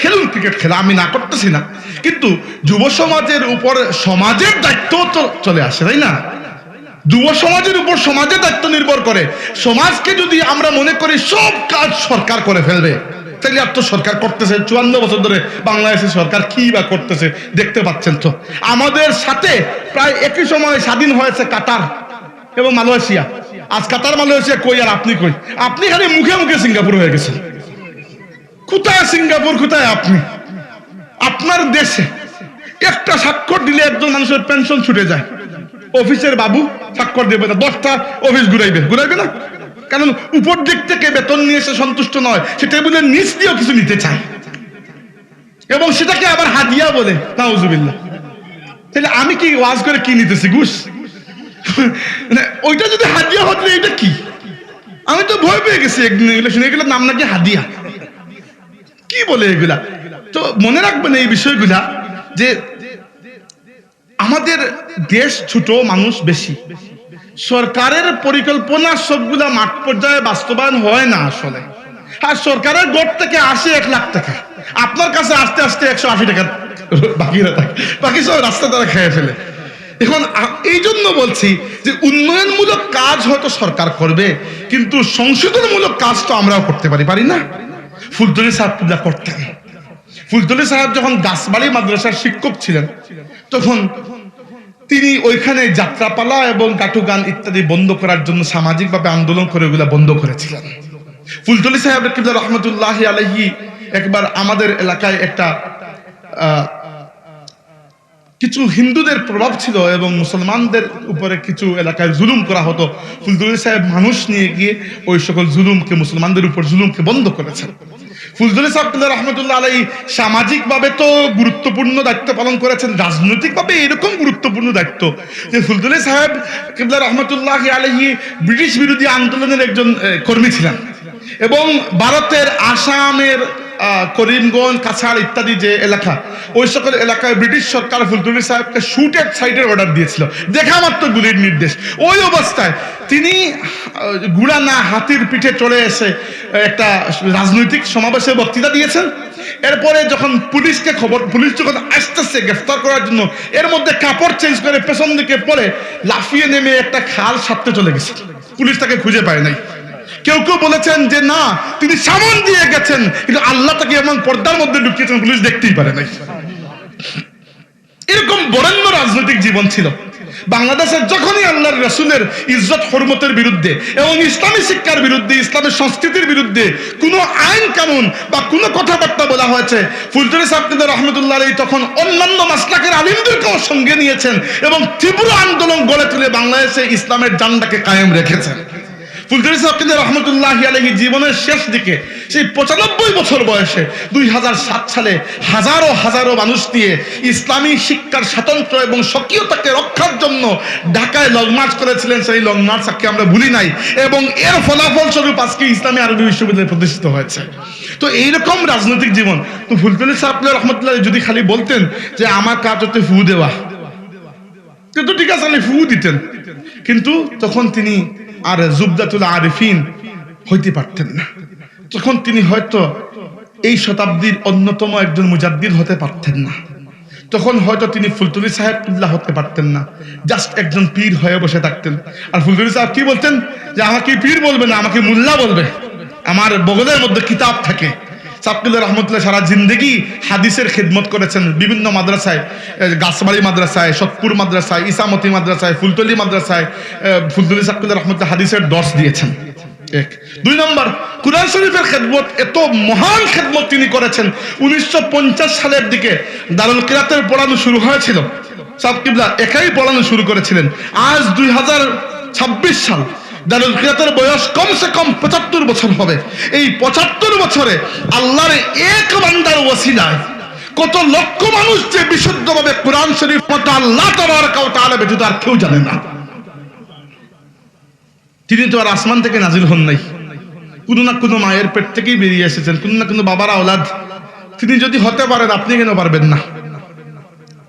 খেলুন, ক্রিকেট খেলা আমি না করতেছি না, কিন্তু যুব সমাজের উপর সমাজের দায়িত্ব তো চলে আসে, তাই না? যুব সমাজের উপর সমাজের দায়িত্ব নির্ভর করে। সমাজকে যদি আমরা মনে করি সব কাজ সরকার করে ফেলবে, তাহলে আর তো সরকার করতেছে 54 বছর ধরে বাংলাদেশের সরকার কি বা করতেছে দেখতে পাচ্ছেন তো। আমাদের সাথে প্রায় একই সময় স্বাধীন হয়েছে কাতার এবং মালয়েশিয়া। আজ কাতার মালয়েশিয়া কই আর আপনি কই? আপনি খালি মুখে মুখে সিঙ্গাপুর হয়ে গেছেন। কোথায় সিঙ্গাপুর, কোথায় আপনি? আপনার দেশে একটা স্বাক্ষর দিলে একজন মানুষের পেনশন ছুটে যায়। অফিসের বাবু স্বাক্ষর দেবে না, 10টা অফিস ঘুরাইবে না। কারণ উপর দিক থেকে বেতন নিয়ে সে সন্তুষ্ট নয়, সে টেবিলের নিচ দিয়েও কিছু নিতে চায় এবং সেটাকে আবার হাদিয়া বলে। নাউজুবিল্লাহ। তাহলে আমি কি ওয়াজ করে কি নিতেছি? ঘুষ? ওইটা যদি হাদিয়া হতো, এটা কি? আমি তো ভয় পেয়ে গেছি একদিন এগুলো শুনে, এগুলোর নাম নাকি হাদিয়া। কি বলে এগুলা? তো মনে রাখবেন এই বিষয়গুলা, যে আমাদের দেশ ছোট, মানুষ বেশি, সরকারের পরিকল্পনা সবগুলা মাঠ পর্যায়ে বাস্তবায়ন হয় না আসলে। আর সরকারের গড় থেকে আসে 1 লাখ টাকা, আপনার কাছে আসতে আসতে 180 টাকা বাকিরা থাকে, বাকি সব রাস্তা দ্বারা খেয়ে ফেলে। এখন এই জন্য বলছি যে উন্নয়নমূলক কাজ হয়তো সরকার করবে, কিন্তু সংশোধনমূলক কাজ তো আমরাও করতে পারি না? ফুলতলী সাহেব পূজা করতেন। ফুলতলী সাহেব যখন গাছবাড়ি মাদ্রাসার শিক্ষক ছিলেন, তখন তিনি ওইখানে যাত্রাপালা এবং গাটু গান ইত্যাদি বন্ধ করার জন্য সামাজিকভাবে আন্দোলন করে ওগুলা বন্ধ করেছিলেন। ফুলতলী সাহেব কিবলা রহমতুল্লাহি আলাইহি একবার আমাদের এলাকায় একটা কিছু হিন্দুদের প্রভাব ছিল এবং মুসলমানদের উপরে কিছু এলাকায় জুলুম করা হতো। ফুলতলী সাহেব মানুষ নিয়ে গিয়ে ওই সকল জুলুমকে, মুসলমানদের উপর জুলুমকে বন্ধ করেছেন। ফুলতলী সাহেব কিবলা রহমতুল্লাহ আলাইহি সামাজিকভাবে তো গুরুত্বপূর্ণ দায়িত্ব পালন করেছেন, রাজনৈতিকভাবে এরকম গুরুত্বপূর্ণ দায়িত্ব যে ফুলতলী সাহেব কিবলা রহমতুল্লাহ আলাইহি ব্রিটিশ বিরোধী আন্দোলনের একজন কর্মী ছিলেন এবং ভারতের আসামের করিমগঞ্জ, কাছাড় ইত্যাদি যে এলাকা, ওই সকল এলাকায় ব্রিটিশ সরকার ফুলতলী সাহেবকে শুট এট সাইটের অর্ডার দিয়েছিল, দেখা মাত্র গুলির নির্দেশ। ওই অবস্থায় তিনি ঘোড়া না হাতির পিঠে চড়ে এসে একটা রাজনৈতিক সমাবেশে বক্তৃতা দিয়েছেন। এরপরে যখন পুলিশকে খবর, পুলিশ যখন আসতেছে গ্রেফতার করার জন্য, এর মধ্যে কাপড় চেঞ্জ করে পেছন দিকে পড়ে লাফিয়ে নেমে একটা খাল সাথে চলে গেছে। পুলিশ তাকে খুঁজে পায় নাই। কেউ কেউ বলেছেন যে না, তিনি সামন দিয়ে গেছেন, কিন্তু আল্লাহ তাকে এমন পর্দার মধ্যে ঢুকিয়েছেন পুলিশ দেখতেই পারে নাই। এরকম বরেণ্য রাজনৈতিক জীবন ছিল বাংলাদেশের। যখনই আল্লাহর রাসূলের ইজ্জত হরমতের বিরুদ্ধে এবং ইসলামী শিক্ষার বিরুদ্ধে, ইসলামের সংস্কৃতির বিরুদ্ধে কোনো আইন কানুন বা কোনো কথাবার্তা বলা হয়েছে, ফুলতলী সাহেব রহমতুল্লাহ আলাইহি তখন অন্যান্য মাসলাকের আলিমদেরকেও সঙ্গে নিয়েছেন এবং তীব্র আন্দোলন গড়ে তুলে বাংলাদেশে ইসলামের জান্ডাকে কায়েম রেখেছেন। ফুলতলী সাহেব রহমতুল্লাহি আলাইহি জীবনের শেষ দিকে সেই 95 বছর বয়সে 2007 সালে হাজারো হাজারো মানুষ নিয়ে ইসলামী শিক্ষার স্বাতন্ত্র্য এবং স্বকীয়তাকে রক্ষার জন্য ঢাকায় লং মার্চ করেছিলেন। সেই লং মার্চ আজকে আমরা ভুলি নাই এবং এর ফলাফল স্বরূপ আজকে ইসলামী আরবি বিশ্ববিদ্যালয় প্রতিষ্ঠিত হয়েছে। তো এইরকম রাজনৈতিক জীবন। তো ফুলতলী সাহেব রহমতুল্লাহ যদি খালি বলতেন যে আমার কাজ হচ্ছে ফু দেওয়া, কিন্তু ঠিক আছে ফু দিতেন, কিন্তু তখন তিনি আর জুবদাতুল আরিফিন হইতে পারতেন না। তখন তিনি হয়তো এই শতাব্দীর অন্যতম একজন মুজাদ্দিদ হতে পারতেন না। তখন হয়তো তিনি ফুলতলী সাহেব কিবলা হতে পারতেন না, জাস্ট একজন পীর হয়ে বসে থাকতেন। আর ফুলতলী সাহেব কি বলতেন যে আমাকে পীর বলবে না, আমাকে মুল্লা বলবে, আমার বগলের মধ্যে কিতাব থাকে। সাবকিল্লা রহমতুল্লাহ সারা জিন্দগি হাদিসের খেদমত করেছেন বিভিন্ন মাদ্রাসায়, গাছবাড়ি মাদ্রাসায়, সতপুর মাদ্রাসায়, ইসামতি মাদ্রাসায়, ফুলতলী মাদ্রাসায় ফুলতলী সাবকিল্লা রহমতুল্লাহ হাদিসের দর্শ দিয়েছেন। 1 2 নম্বর, কুরআন শরীফের খেদমত, এত মহান খেদমত তিনি করেছেন। 1950 সালের দিকে দারুল কিরাতের পড়ানো শুরু হয়েছিল, সাবকিল্লা একাই পড়ানো শুরু করেছিলেন। আজ 2026 সাল, দারুল কিরাতের বয়স কমসে কম 75 বছর হবে। এই 75 বছরে আল্লাহর এক বান্দার ওসিলায় কত লক্ষ মানুষ যে বিশুদ্ধভাবে কোরআন শরীফ মতো আল্লাহ তাবারaka ওয়া তাআলা ব্যতীত আর কেউ জানে না। তিনি তো আর আসমান থেকে নাজিল হন নাই, কোনো না কোনো মায়ের পেট থেকেই বেরিয়ে এসেছেন, কোনো না কোনো বাবার আওলাদ। তিনি যদি হতে পারেন, আপনি কেন পারবেন না?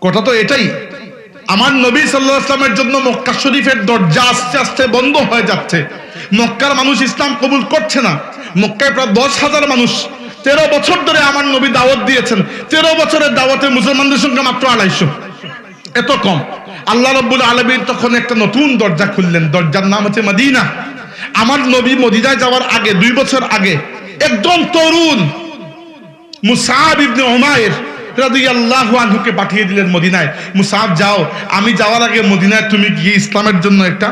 কথা তো এটাই। আমার নবী সাল্লাল্লাহু আলাইহি ওয়াসাল্লামের জন্য মক্কা শরীফের দরজা আস্তে আস্তে বন্ধ হয়ে যাচ্ছে। মক্কার মানুষ ইসলাম কবুল করছে না। মক্কায় প্রায় 10,000 মানুষ 13 বছর ধরে আমার নবী দাওয়াত দিয়েছেন। 13 বছরের দাওয়াতে মুসলমানদের সংখ্যা মাত্র 250, এত কম। আল্লাহ রাব্বুল আলামিন তখন একটা নতুন দরজা খুললেন, দরজার নাম হচ্ছে মদিনা। আমার নবী মদিনায় যাওয়ার আগে 2 বছর আগে একজন তরুণ মুসআব ইবনে উমাইর রাদিয়াল্লাহু আনহুকে পাঠিয়ে দিলেন মদিনায়। মুসআব যাও, আমি যাওয়ার আগে মদিনায় তুমি গিয়ে ইসলামের জন্য একটা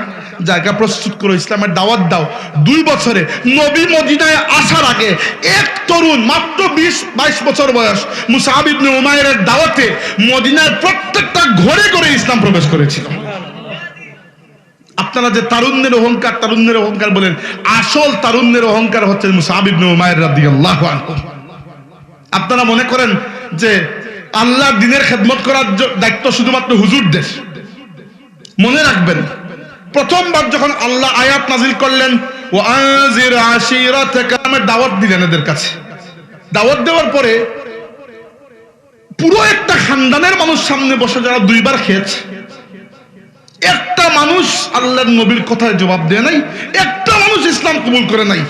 জায়গা প্রস্তুত করো, ইসলামের দাওয়াত দাও। 2 বছরে নবী মদিনায় আসার আগে এক তরুণ মাত্র 20-22 বছর বয়স মুসআব ইবনে উমাইরের দাওয়াতে মদিনার প্রত্যেকটা ঘরে ঘরে ইসলাম প্রবেশ করেছিল। আপনারা যে তারুণ্যের অহংকার বলেন, আসল তারুণ্যের অহংকার হচ্ছে মুসআব ইবনে উমাইর রাদিয়াল্লাহু আনহু। আপনারা মনে করেন যে আল্লাহর দ্বীনের খেদমত করার দায়িত্ব শুধুমাত্র হুজুরদের। মনে রাখবেন, প্রথমবার যখন আল্লাহ আয়াত নাজিল করলেন ওয়া আনজির আশিরাতাকা, দাওয়াত দিলেন এদের কাছে। দাওয়াত দেওয়ার পরে পুরো একটা খানদানের মানুষ সামনে বসে, যারা দুইবার খেয়েছে, একটা মানুষ আল্লাহর নবীর কথায় জবাব দেয় নাই, একটা মানুষ ইসলাম কবুল করে নাই।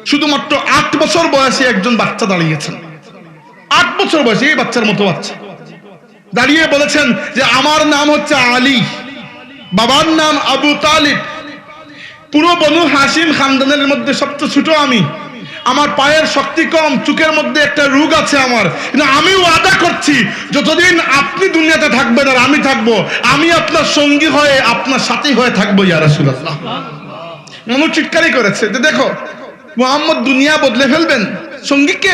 শুধুমাত্র 8 বছর বয়সী একজন বাচ্চা দাঁড়িয়েছেন, 8 বছর বয়সী, এই বাচ্চার মতো বাচ্চা দাঁড়িয়ে বলেছেন যে আমার নাম হচ্ছে আলী, বাবার নাম আবু তালিব, পুরো বনু হাসিম খানদানের মধ্যে সবচেয়ে ছোট আমি, আমার পায়ের শক্তি কম, চোখের মধ্যে একটা রোগ আছে আমার, কিন্তু আমি ওয়াদা করছি যতদিন আপনি দুনিয়াতে থাকবেন আর আমি থাকবো, আমি আপনার সঙ্গী হয়ে আপনার সাথী হয়ে থাকবো ইয়া রাসূলুল্লাহ। মানুষ চিৎকারই করেছে যে দেখো মুহাম্মদ দুনিয়া বদলে ফেলবেন, সঙ্গীকে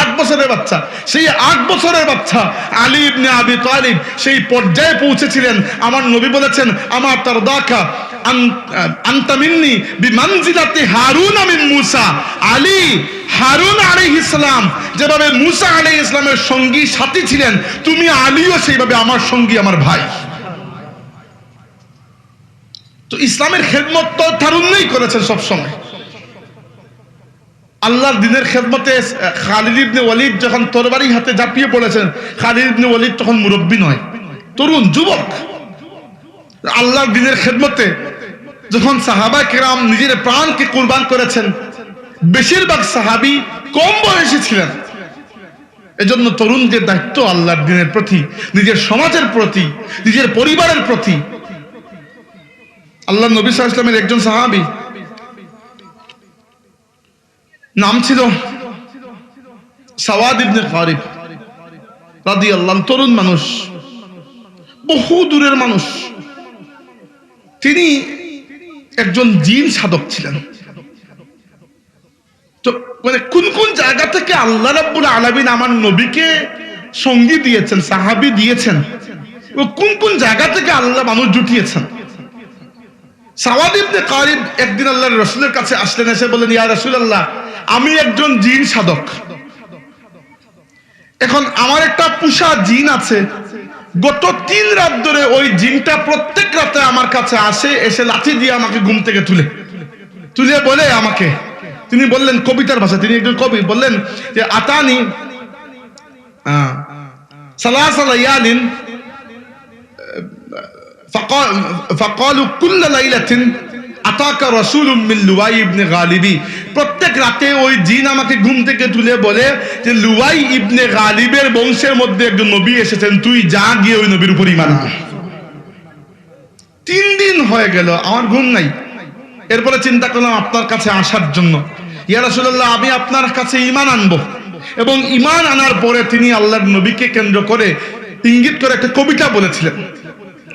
8 বছরের বাচ্চা, সেই 8 বছরের বাচ্চা আলী ইবনে আবি তালিব সেই পর্যায়ে পৌঁছেছিলেন। আমার নবী বলেছেন আমার তারদাকা আনতা মিন্নি বিমানজিলাতি হারুন মিন মূসা। আলী হারুন আলাইহিস সালাম যেভাবে মূসা আলাইহিস সালামের সঙ্গী সাথী ছিলেন, তুমি আলীও সেইভাবে আমার সঙ্গী, আমার ভাই। তো ইসলামের খেদমত তো তারুণ্যই করেছেন সব সময়। আল্লাহর দ্বীনের খেদমতে খালিদ ইবনে ওয়ালিদ যখন তরবারি হাতে ঝাঁপিয়ে পড়েছেন, খালিদ ইবনে ওয়ালিদ তখন মুরব্বী নয়, তরুণ যুবক। আল্লাহর দ্বীনের খেদমতে যখন সাহাবা কেরাম নিজের প্রাণকে কুরবান করেছেন, বেশিরভাগ সাহাবী কম বয়সী ছিলেন। এজন্য তরুণদের দায়িত্ব আল্লাহর দ্বীনের প্রতি, নিজের সমাজের প্রতি, নিজের পরিবারের প্রতি। আল্লাহ নবী সাল্লাল্লাহু আলাইহি ওয়াসাল্লামের একজন সাহাবী, নাম ছিল সাওয়াদ ইবনে গারিব রাদিয়াল্লাহু, তরুণ মানুষ, বহু দূরের মানুষ। তিনি একজন জিন সাধক ছিলেন। তো মানে কোন কোন জায়গা থেকে আল্লাহ রাব্বুল আলামিন আমার নবীকে সঙ্গী দিয়েছেন, সাহাবী দিয়েছেন, ও কোন কোন জায়গা থেকে আল্লাহ মানুষ জুটিয়েছেন। সাওয়াদ ইবনে গারিব একদিন আল্লাহর রাসূলের কাছে আসলেন, এসে বললেন ইয়া রাসূলুল্লাহ, আমি একজন জিন সাধক, এখন আমার একটা পোষা জিন আছে, গত 3 রাত ধরে ওই জিনটা প্রত্যেক রাতে আমার কাছে আসে, এসে লাঠি দিয়ে আমাকে ঘুম থেকে তুলে বলে আমাকে, তিনি বললেন কবিতার ভাষা, তিনি একজন কবি, বললেন যে আতানি সালাসা লায়ালিন ফাকালু কুল্লা লাইলাতিন আতাকা রাসূলুম মিন লুওয়াই ইবনে গালিবি। প্রত্যেক রাতে ওই জিন আমাকে ঘুম থেকে তুলে বলে যে লুওয়াই ইবনে গালিবের বংশের মধ্যে একজন নবী এসেছেন, তুই যা গিয়ে ওই নবীর উপর ঈমান আন। 3 দিন হয়ে গেল, আমার ঘুম নাই। এরপরে চিন্তা করলাম আপনার কাছে আসার জন্য, ইয়া রাসূলুল্লাহ আমি আপনার কাছে ঈমান আনবো। এবং ঈমান আনার পরে তিনি আল্লাহর নবীকে কেন্দ্র করে ইঙ্গিত করে একটা কবিতা বলেছিলেন।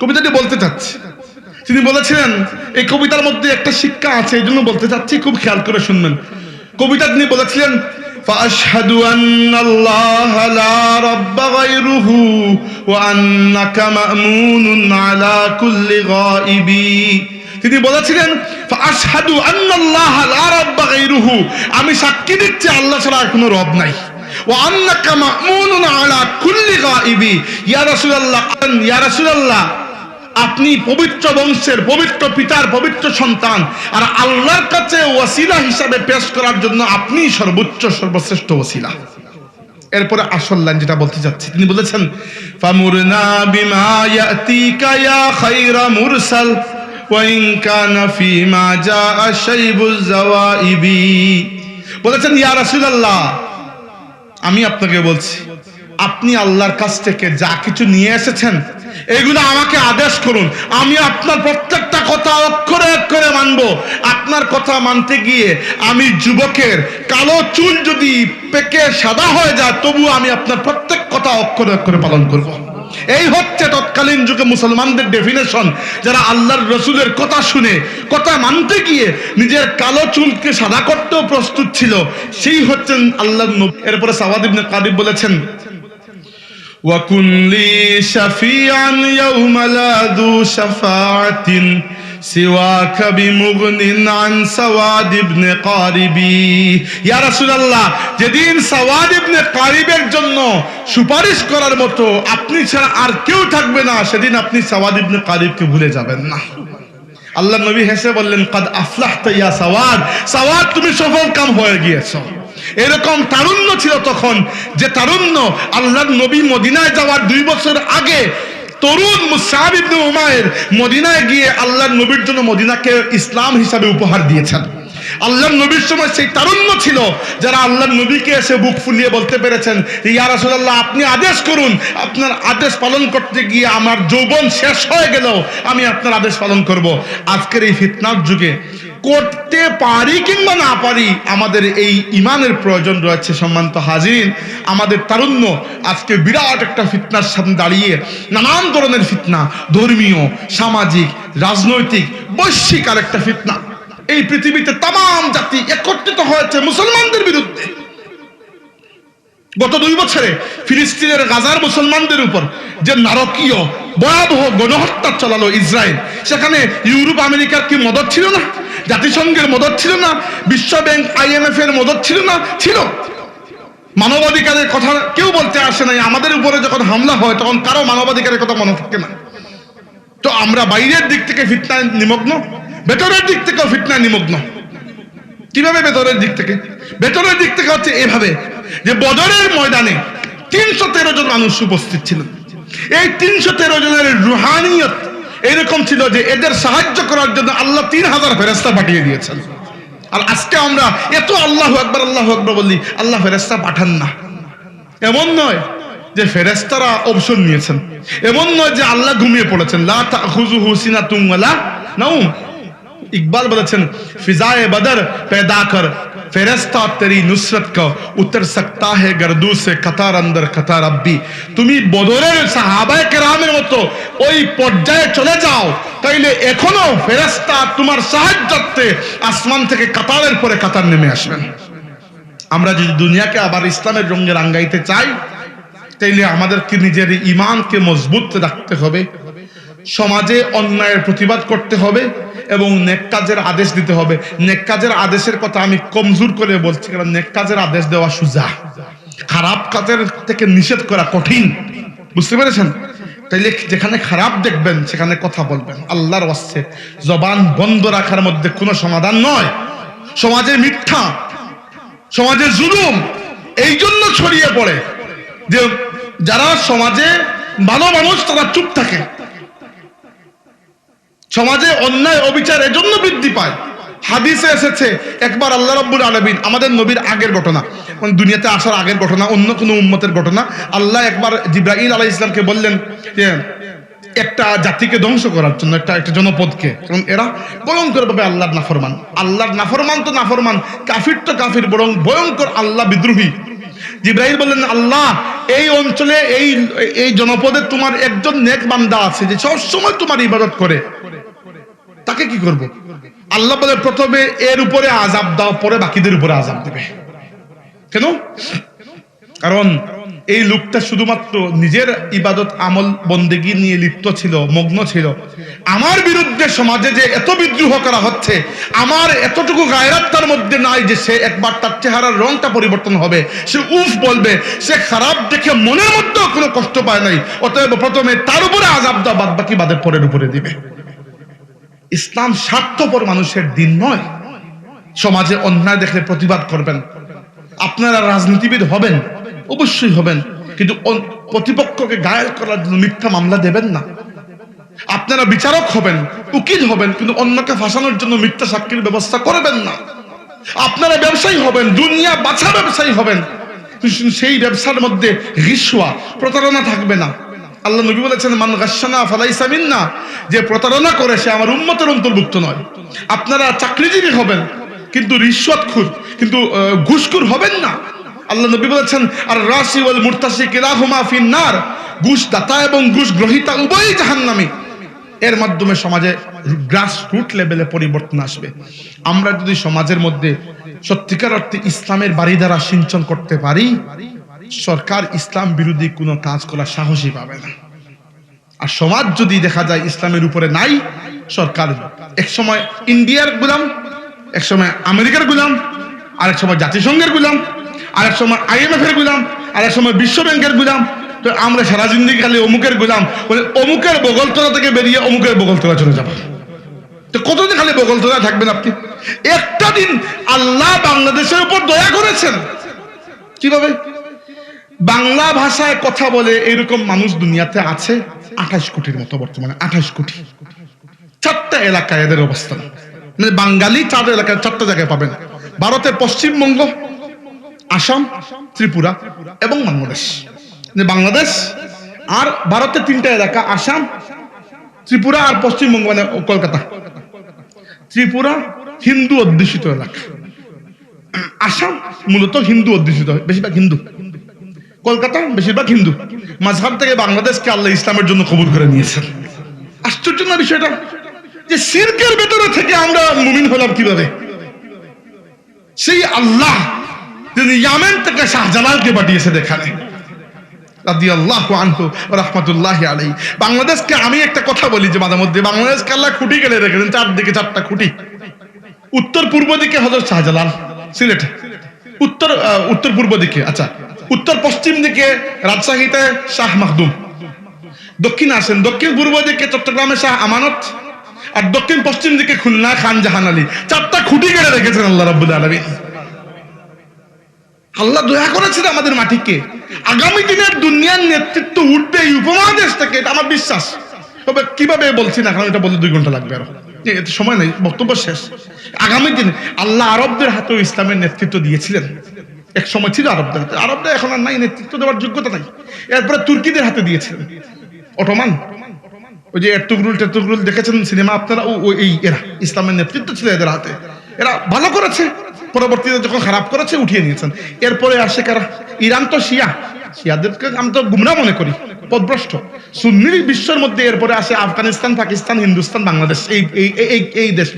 কবিতাটি বলতে চাচ্ছি, তিনি বলেছিলেন, এই কবিতার মধ্যে একটা শিক্ষা আছে, এই জন্য বলতে চাচ্ছি, খুব খেয়াল করে শুনবেন। কবিতা তিনি বলেছিলেন ফাআশহাদু আন্নাল্লাহা লা রাব্বা গায়রুহু ওয়া আন্নাকা মা'মুনুন আলা কুল্লি গায়বি। তিনি বলেছিলেন ফাআশহাদু আন্নাল্লাহা লা রাব্বা গায়রুহু, আমি সাক্ষী দিচ্ছি আল্লাহ ছাড়া আর কোনো রব নাই, ওয়া আন্নাকা মা'মুনুন আলা কুল্লি গায়বি। ইয়া রাসূলুল্লাহ আপনি পবিত্র বংশের, পবিত্র পিতার পবিত্র সন্তান, আর আল্লাহর কাছে ওয়াসিলা হিসাবে পেশ করার জন্য আপনি সর্বোচ্চ সর্বশ্রেষ্ঠ ওয়াসিলা। এরপরে আসল লাইন যেটা বলতে যাচ্ছি, তিনি বলেছেন ফামুরনা বিমা ইয়াতিকা ইয়া খায়রা মুরসাল ওয়া ইন কানা ফিমা জাআ শাইবুজ জাওয়াইবি। বলেছেন ইয়া রাসূলুল্লাহ আমি আপনাকে বলছি, আপনি আল্লাহর কাছ থেকে যা কিছু নিয়ে এসেছেন এগুলো আমাকে আদেশ করুন, আমি আপনার প্রত্যেকটা কথা অক্ষরে অক্ষরে মানব। আপনার কথা মানতে গিয়ে আমি যুবকের কালো চুল যদি পেকে সাদা হয়ে যায়, তবু আমি আপনার প্রত্যেক কথা অক্ষরে অক্ষরে পালন করব। এই হচ্ছে তৎকালীন যুগে মুসলমানদের ডেফিনেশন, যারা আল্লাহর রসুলের কথা শুনে কথা মানতে গিয়ে নিজের কালো চুলকে সাদা করতেও প্রস্তুত ছিল, সেই হচ্ছেন আল্লাহর নবী। এরপরে সাওয়াদ ইবনে গালিব বলেছেন وَكُنْ لِي شَفِيعًا يَوْمَ لَا ذُو شَفَاعَةٍ সিওয়াকা বিমুগনিন আন সাওয়াদ ইবনে কারিবি। ইয়া রাসূলুল্লাহ, যেদিন সাওয়াদ ইবনে কারিবের জন্য সুপারিশ করার মতো আপনি ছাড়া আর কেউ থাকবে না, সেদিন আপনি সাওয়াদ ইবনে কারিবকে ভুলে যাবেন না। আল্লাহ নবী হেসে বললেন, কাদ আফলাহতা ইয়া সাওয়াদ, সাওয়াদ তুমি সফল কাম হয়ে গিয়েছো। এরকম তারুণ্য ছিল তখন, যে তারুণ্য আল্লাহর নবী মদিনায় যাওয়ার 2 বছর আগে তরুণ মুসআব ইবনে উমাইর মদিনায় গিয়ে আল্লাহর নবীর জন্য মদিনাকে ইসলাম হিসাবে উপহার দিয়েছেন। আল্লাহর নবীর সময় সেই তারুণ্য ছিল যারা আল্লাহর নবীকে এসে বুক ফুলিয়ে বলতে পেরেছেন, ইয়া রাসূলুল্লাহ আপনি আদেশ করুন, আপনার আদেশ পালন করতে গিয়ে আমার যৌবন শেষ হয়ে গেল, আমি আপনার আদেশ পালন করব। আজকের এই ফিতনার যুগে করতে পারি কিংবা না পারি, আমাদের এই ইমানের প্রয়োজন রয়েছে। সম্মানিত হাজিরিন, আমাদের তারুণ্য আজকে বিরাট একটা ফিতনার সামনে দাঁড়িয়ে, নানান ধরনের ফিতনা, ধর্মীয়, সামাজিক, রাজনৈতিক, বৈশ্বিক আর একটা ফিতনা। এই পৃথিবীতে তাম জাতি একত্রিত হয়েছে মুসলমানদের বিরুদ্ধে। গত 2 বছরে ফিলিস্তিনের গাজার মুসলমানদের উপর যে নারকীয় ভয়াবহ গণহত্যা চালালো ইসরায়েল, সেখানে ইউরোপ আমেরিকার কি মদত ছিল না? জাতিসংঘের মদত ছিল না? বিশ্ব ব্যাংক IMF এর মদত ছিল না? ছিল। মানবাধিকারের কথা কেউ বলতে আসে নাই। আমাদের উপরে যখন হামলা হয় তখন কারো মানবাধিকারের কথা মনে থাকে না। তো আমরা বাইরের দিক থেকে ফিতনায় নিমগ্ন, ভেতরের দিক থেকেও ফিতনায় নিমগ্ন। কিভাবে ভেতরের দিক থেকে? ভেতরের দিক থেকে হচ্ছে এভাবে যে বদরের ময়দানে 313 জন মানুষ উপস্থিত ছিলেন। এই 313 জনের রুহানিয়ত এরকম ছিল যে এদের সাহায্য করার জন্য আল্লাহ 3000 ফেরেশতা পাঠিয়ে দিয়েছেন। আর আজকে আমরা এত আল্লাহু আকবার আল্লাহু আকবার বলি, আল্লাহ ফেরেশতা পাঠান না। এমন নয় যে ফেরেশতারা অবসর নিয়েছেন, এমন নয় যে আল্লাহ ঘুমিয়ে পড়েছেন। লা তাখুযুহু সিনাতুন ওয়ালা নাওম। ইকবাল বলেছেন, ফিজায়ে বদর पैदा कर ফেরেশতা তেরি নুসরত কা উতর সকতা है गर्दू से कतार अंदर कतार रब्बी। তুমি বদরের সাহাবায়ে কেরামের মতো ওই পর্যায়ে চলে যাও, তাইলে এখনো ফেরেশতা তোমার সাহায্যার্থে আসমান থেকে কাতারের পরে কাতার নেমে আসবেন। আমরা যদি দুনিয়াকে আবার ইসলামের রঙে রাঙ্গাইতে চাই, তাইলে আমাদেরকে নিজের ঈমানকে মজবুত রাখতে হবে, সমাজে অন্যায়ের প্রতিবাদ করতে হবে এবং নেক কাজের আদেশ দিতে হবে। নেক কাজের আদেশের কথা আমি কমজোর করে বলছি, কারণ নেক কাজের আদেশ দেওয়া সোজা, খারাপ কাজের থেকে নিষেধ করা কঠিন। বুঝতে পেরেছেন? তাইলে যেখানে খারাপ দেখবেন সেখানে কথা বলবেন। আল্লাহর ওয়াস্তে জবান বন্ধ রাখার মধ্যে কোনো সমাধান নয়। সমাজে মিথ্যা, সমাজে জুলুম এই জন্য ছড়িয়ে পড়ে যে যারা সমাজে ভালো মানুষ তারা চুপ থাকে। সমাজে অন্যায় অবিচার এজন্য বৃদ্ধি পায়। হাদিসে এসেছে, একবার আল্লাহ রাব্বুল আলামিন, আমাদের নবীর আগের ঘটনা, মানে দুনিয়াতে আসার আগের ঘটনা, অন্য কোনো উম্মতের ঘটনা, আল্লাহ একবার জিবরাইল আলাইহিস সালামকে বললেন যে একটা জাতিকে ধ্বংস করার জন্য, একটা জনপদকে, কারণ এরা ভয়ঙ্কর ভাবে আল্লাহর নাফরমান। আল্লাহর নাফরমান তো নাফরমান, কাফির তো কাফির, বরং ভয়ঙ্কর আল্লাহ বিদ্রোহী। জিবরাইল বললেন, আল্লাহ এই অঞ্চলে এই জনপদে তোমার একজন নেক বান্দা আছে যে সব সময় তোমার ইবাদত করে, তাকে কি করব? আল্লাহ বলে, প্রথমে এর উপরে আযাব দাও, পরে বাকিদের উপরে আযাব দেবে। কেন? কারণ এই লোকটা শুধুমাত্র নিজের ইবাদত আমল বন্দেগী নিয়ে লিপ্ত ছিল, মগ্ন ছিল। আমার বিরুদ্ধে সমাজে যে এত বিদ্রোহ করা হচ্ছে, আমার এতটুকু গায়রাত তার মধ্যে নাই যে সে একবার তার চেহারার রংটা পরিবর্তন হবে, সে উফ বলবে, সে খারাপ দেখে মনের মধ্যেও কোনো কষ্ট পায় নাই। অতএব প্রথমে তার উপরে আযাব দাও, বাদ বাকি বাদের পরের উপরে দিবে। ইসলাম স্বার্থপর মানুষের দিন নয়। সমাজে অন্যায় দেখলে প্রতিবাদ করবেন। আপনারা রাজনীতিবিদ হবেন, অবশ্যই হবেন, কিন্তু প্রতিপক্ষকে ঘায়েল করার জন্য মিথ্যা মামলা দেবেন না। আপনারা বিচারক হবেন, উকিল হবেন, কিন্তু অন্যকে ফাঁসানোর জন্য মিথ্যা সাক্ষীর ব্যবস্থা করবেন না। আপনারা ব্যবসায়ী হবেন, দুনিয়া বাছা ব্যবসায়ী হবেন, সেই ব্যবসার মধ্যে রিশওয়া, প্রতারণা থাকবে না। আল্লাহ নবী বলেছেন, মান গাশশানা ফালাইসা মিন্না, যে প্রতারণা করে সে আমার উম্মতের অন্তর্ভুক্ত নয়। আপনারা চাকরিজীবী হবেন, কিন্তু রিশওয়াতখোর, কিন্তু ঘুষখোর হবেন না। আল্লাহ নবী বলেছেন, আর রাশি ওয়াল মুরতাশি কিলাহুমা ফিন্নার, ঘুষ দাতা এবং ঘুষ গ্রহীতা উভয়ই জাহান্নামী। এর মাধ্যমে সমাজে গ্রাস রুট লেভেলে পরিবর্তন আসবে। আমরা যদি সমাজের মধ্যে সত্যিকার অর্থে ইসলামের বাড়িধারা সিঞ্চন করতে পারি, সরকার ইসলাম বিরোধী কোনো কাজ করার সাহসই পাবে না। আর সমাজ যদি দেখা যায় ইসলামের উপরে নাই, সরকার, এক সময় ইন্ডিয়ার গোলাম, এক সময় আমেরিকার গোলাম, আরেক সময় জাতিসংঘের গোলাম, আরেক সময় IMF এর গোলাম, আরেক সময় বিশ্ব ব্যাংকের গোলাম। তো আমরা সারা জিন্দেগি খালি অমুকের গোলাম, বলে অমুকের বগলতলা থেকে বেরিয়ে অমুকের বগলতলা চলে যাব। তো কতদিন খালি বগলতলা থাকবেন আপনি? একটা দিন আল্লাহ বাংলাদেশের উপর দয়া করেছেন। কিভাবে? বাংলা ভাষায় কথা বলে এরকম মানুষ দুনিয়াতে আছে 28 কোটির মতো, বর্তমানে 28 কোটি। 4টা এলাকায় এদের অবস্থান, মানে বাঙালি 4 এলাকায় 4টা জায়গায় পাবেন। ভারতের পশ্চিমবঙ্গ, আসাম, ত্রিপুরা এবং বাংলাদেশ। বাংলাদেশ আর ভারতের 3টা এলাকা, আসাম, ত্রিপুরা আর পশ্চিমবঙ্গ, মানে কলকাতা। ত্রিপুরা হিন্দু অধ্যুষিত এলাকা, আসাম মূলত হিন্দু অধ্যুষিত, বেশিরভাগ হিন্দু। কলকাতা বেশিরভাগ হিন্দু। মাঝহাব থেকে বাংলাদেশকে আল্লাহ ইসলামের জন্য কবুল করে নিয়েছেন। আশ্চর্য না বিষয়টা, যে শিরকের ভেতরে থেকে আমরা মুমিন হলাম কিভাবে? সেই আল্লাহ যিনি ইয়ামেন থেকে শাহজালালকে পাঠিয়েছে এখানে, রাদিয়াল্লাহু আনহু ওয়া রাহমাতুল্লাহি আলাইহি। বাংলাদেশকে আমি একটা কথা বলি যে মাঝে মধ্যে বাংলাদেশকে আল্লাহ খুঁটি গেলে রেখেছেন, 4দিকে 4টা খুঁটি। উত্তর পূর্ব দিকে হযরত শাহজালাল সিলেটে, উত্তর পূর্ব দিকে, আচ্ছা উত্তর পশ্চিম দিকে রাজশাহীতে শাহ মাহদুম, দক্ষিণ আসেন দক্ষিণ পূর্ব দিকে চট্টগ্রামে শাহ আমানত, আর দক্ষিণ পশ্চিম দিকে খুলনা খান জাহান আলী। 4টা খুঁটি গেড়ে রেখেছেন আল্লাহ রাব্বুল আলামিন। আল্লাহ দয়া করেছেন আমাদের মাটিকে। আগামী দিনের দুনিয়ার নেতৃত্ব উঠবে এই উপমহাদেশ থেকে, এটা আমার বিশ্বাস। তবে কিভাবে বলছি না, কারণ এটা বলতে 2 ঘন্টা লাগবে, আরো এত সময় নেই, বক্তব্য শেষ। আগামী দিনে আল্লাহ আরবদের হাতেও ইসলামের নেতৃত্ব দিয়েছিলেন। এক সময় ছিল আরবদের হাতে, আরবদের এখন আর নাই, নেতৃত্ব দেওয়ার যোগ্যতা নাই। এরপরে তুর্কিদের হাতে দিয়েছিলেন, অটোমান, ওই যে এরতুগরুল দেখেছেন সিনেমা আপনারা, এই এরা ইসলামের নেতৃত্ব ছিল এদের হাতে। এরা ভালো করেছে, পরবর্তীতে যখন খারাপ করেছে উঠিয়ে নিয়েছেন। এরপরে আসে কারা? ইরান তো শিয়াদেরকে আমি তো গুমরাহ মনে করি, পথভ্রষ্ট সুন্নি বিশ্বের মধ্যে। এরপরে আসে আফগানিস্তান, পাকিস্তান, হিন্দুস্তান, বাংলাদেশ, এই দেশ।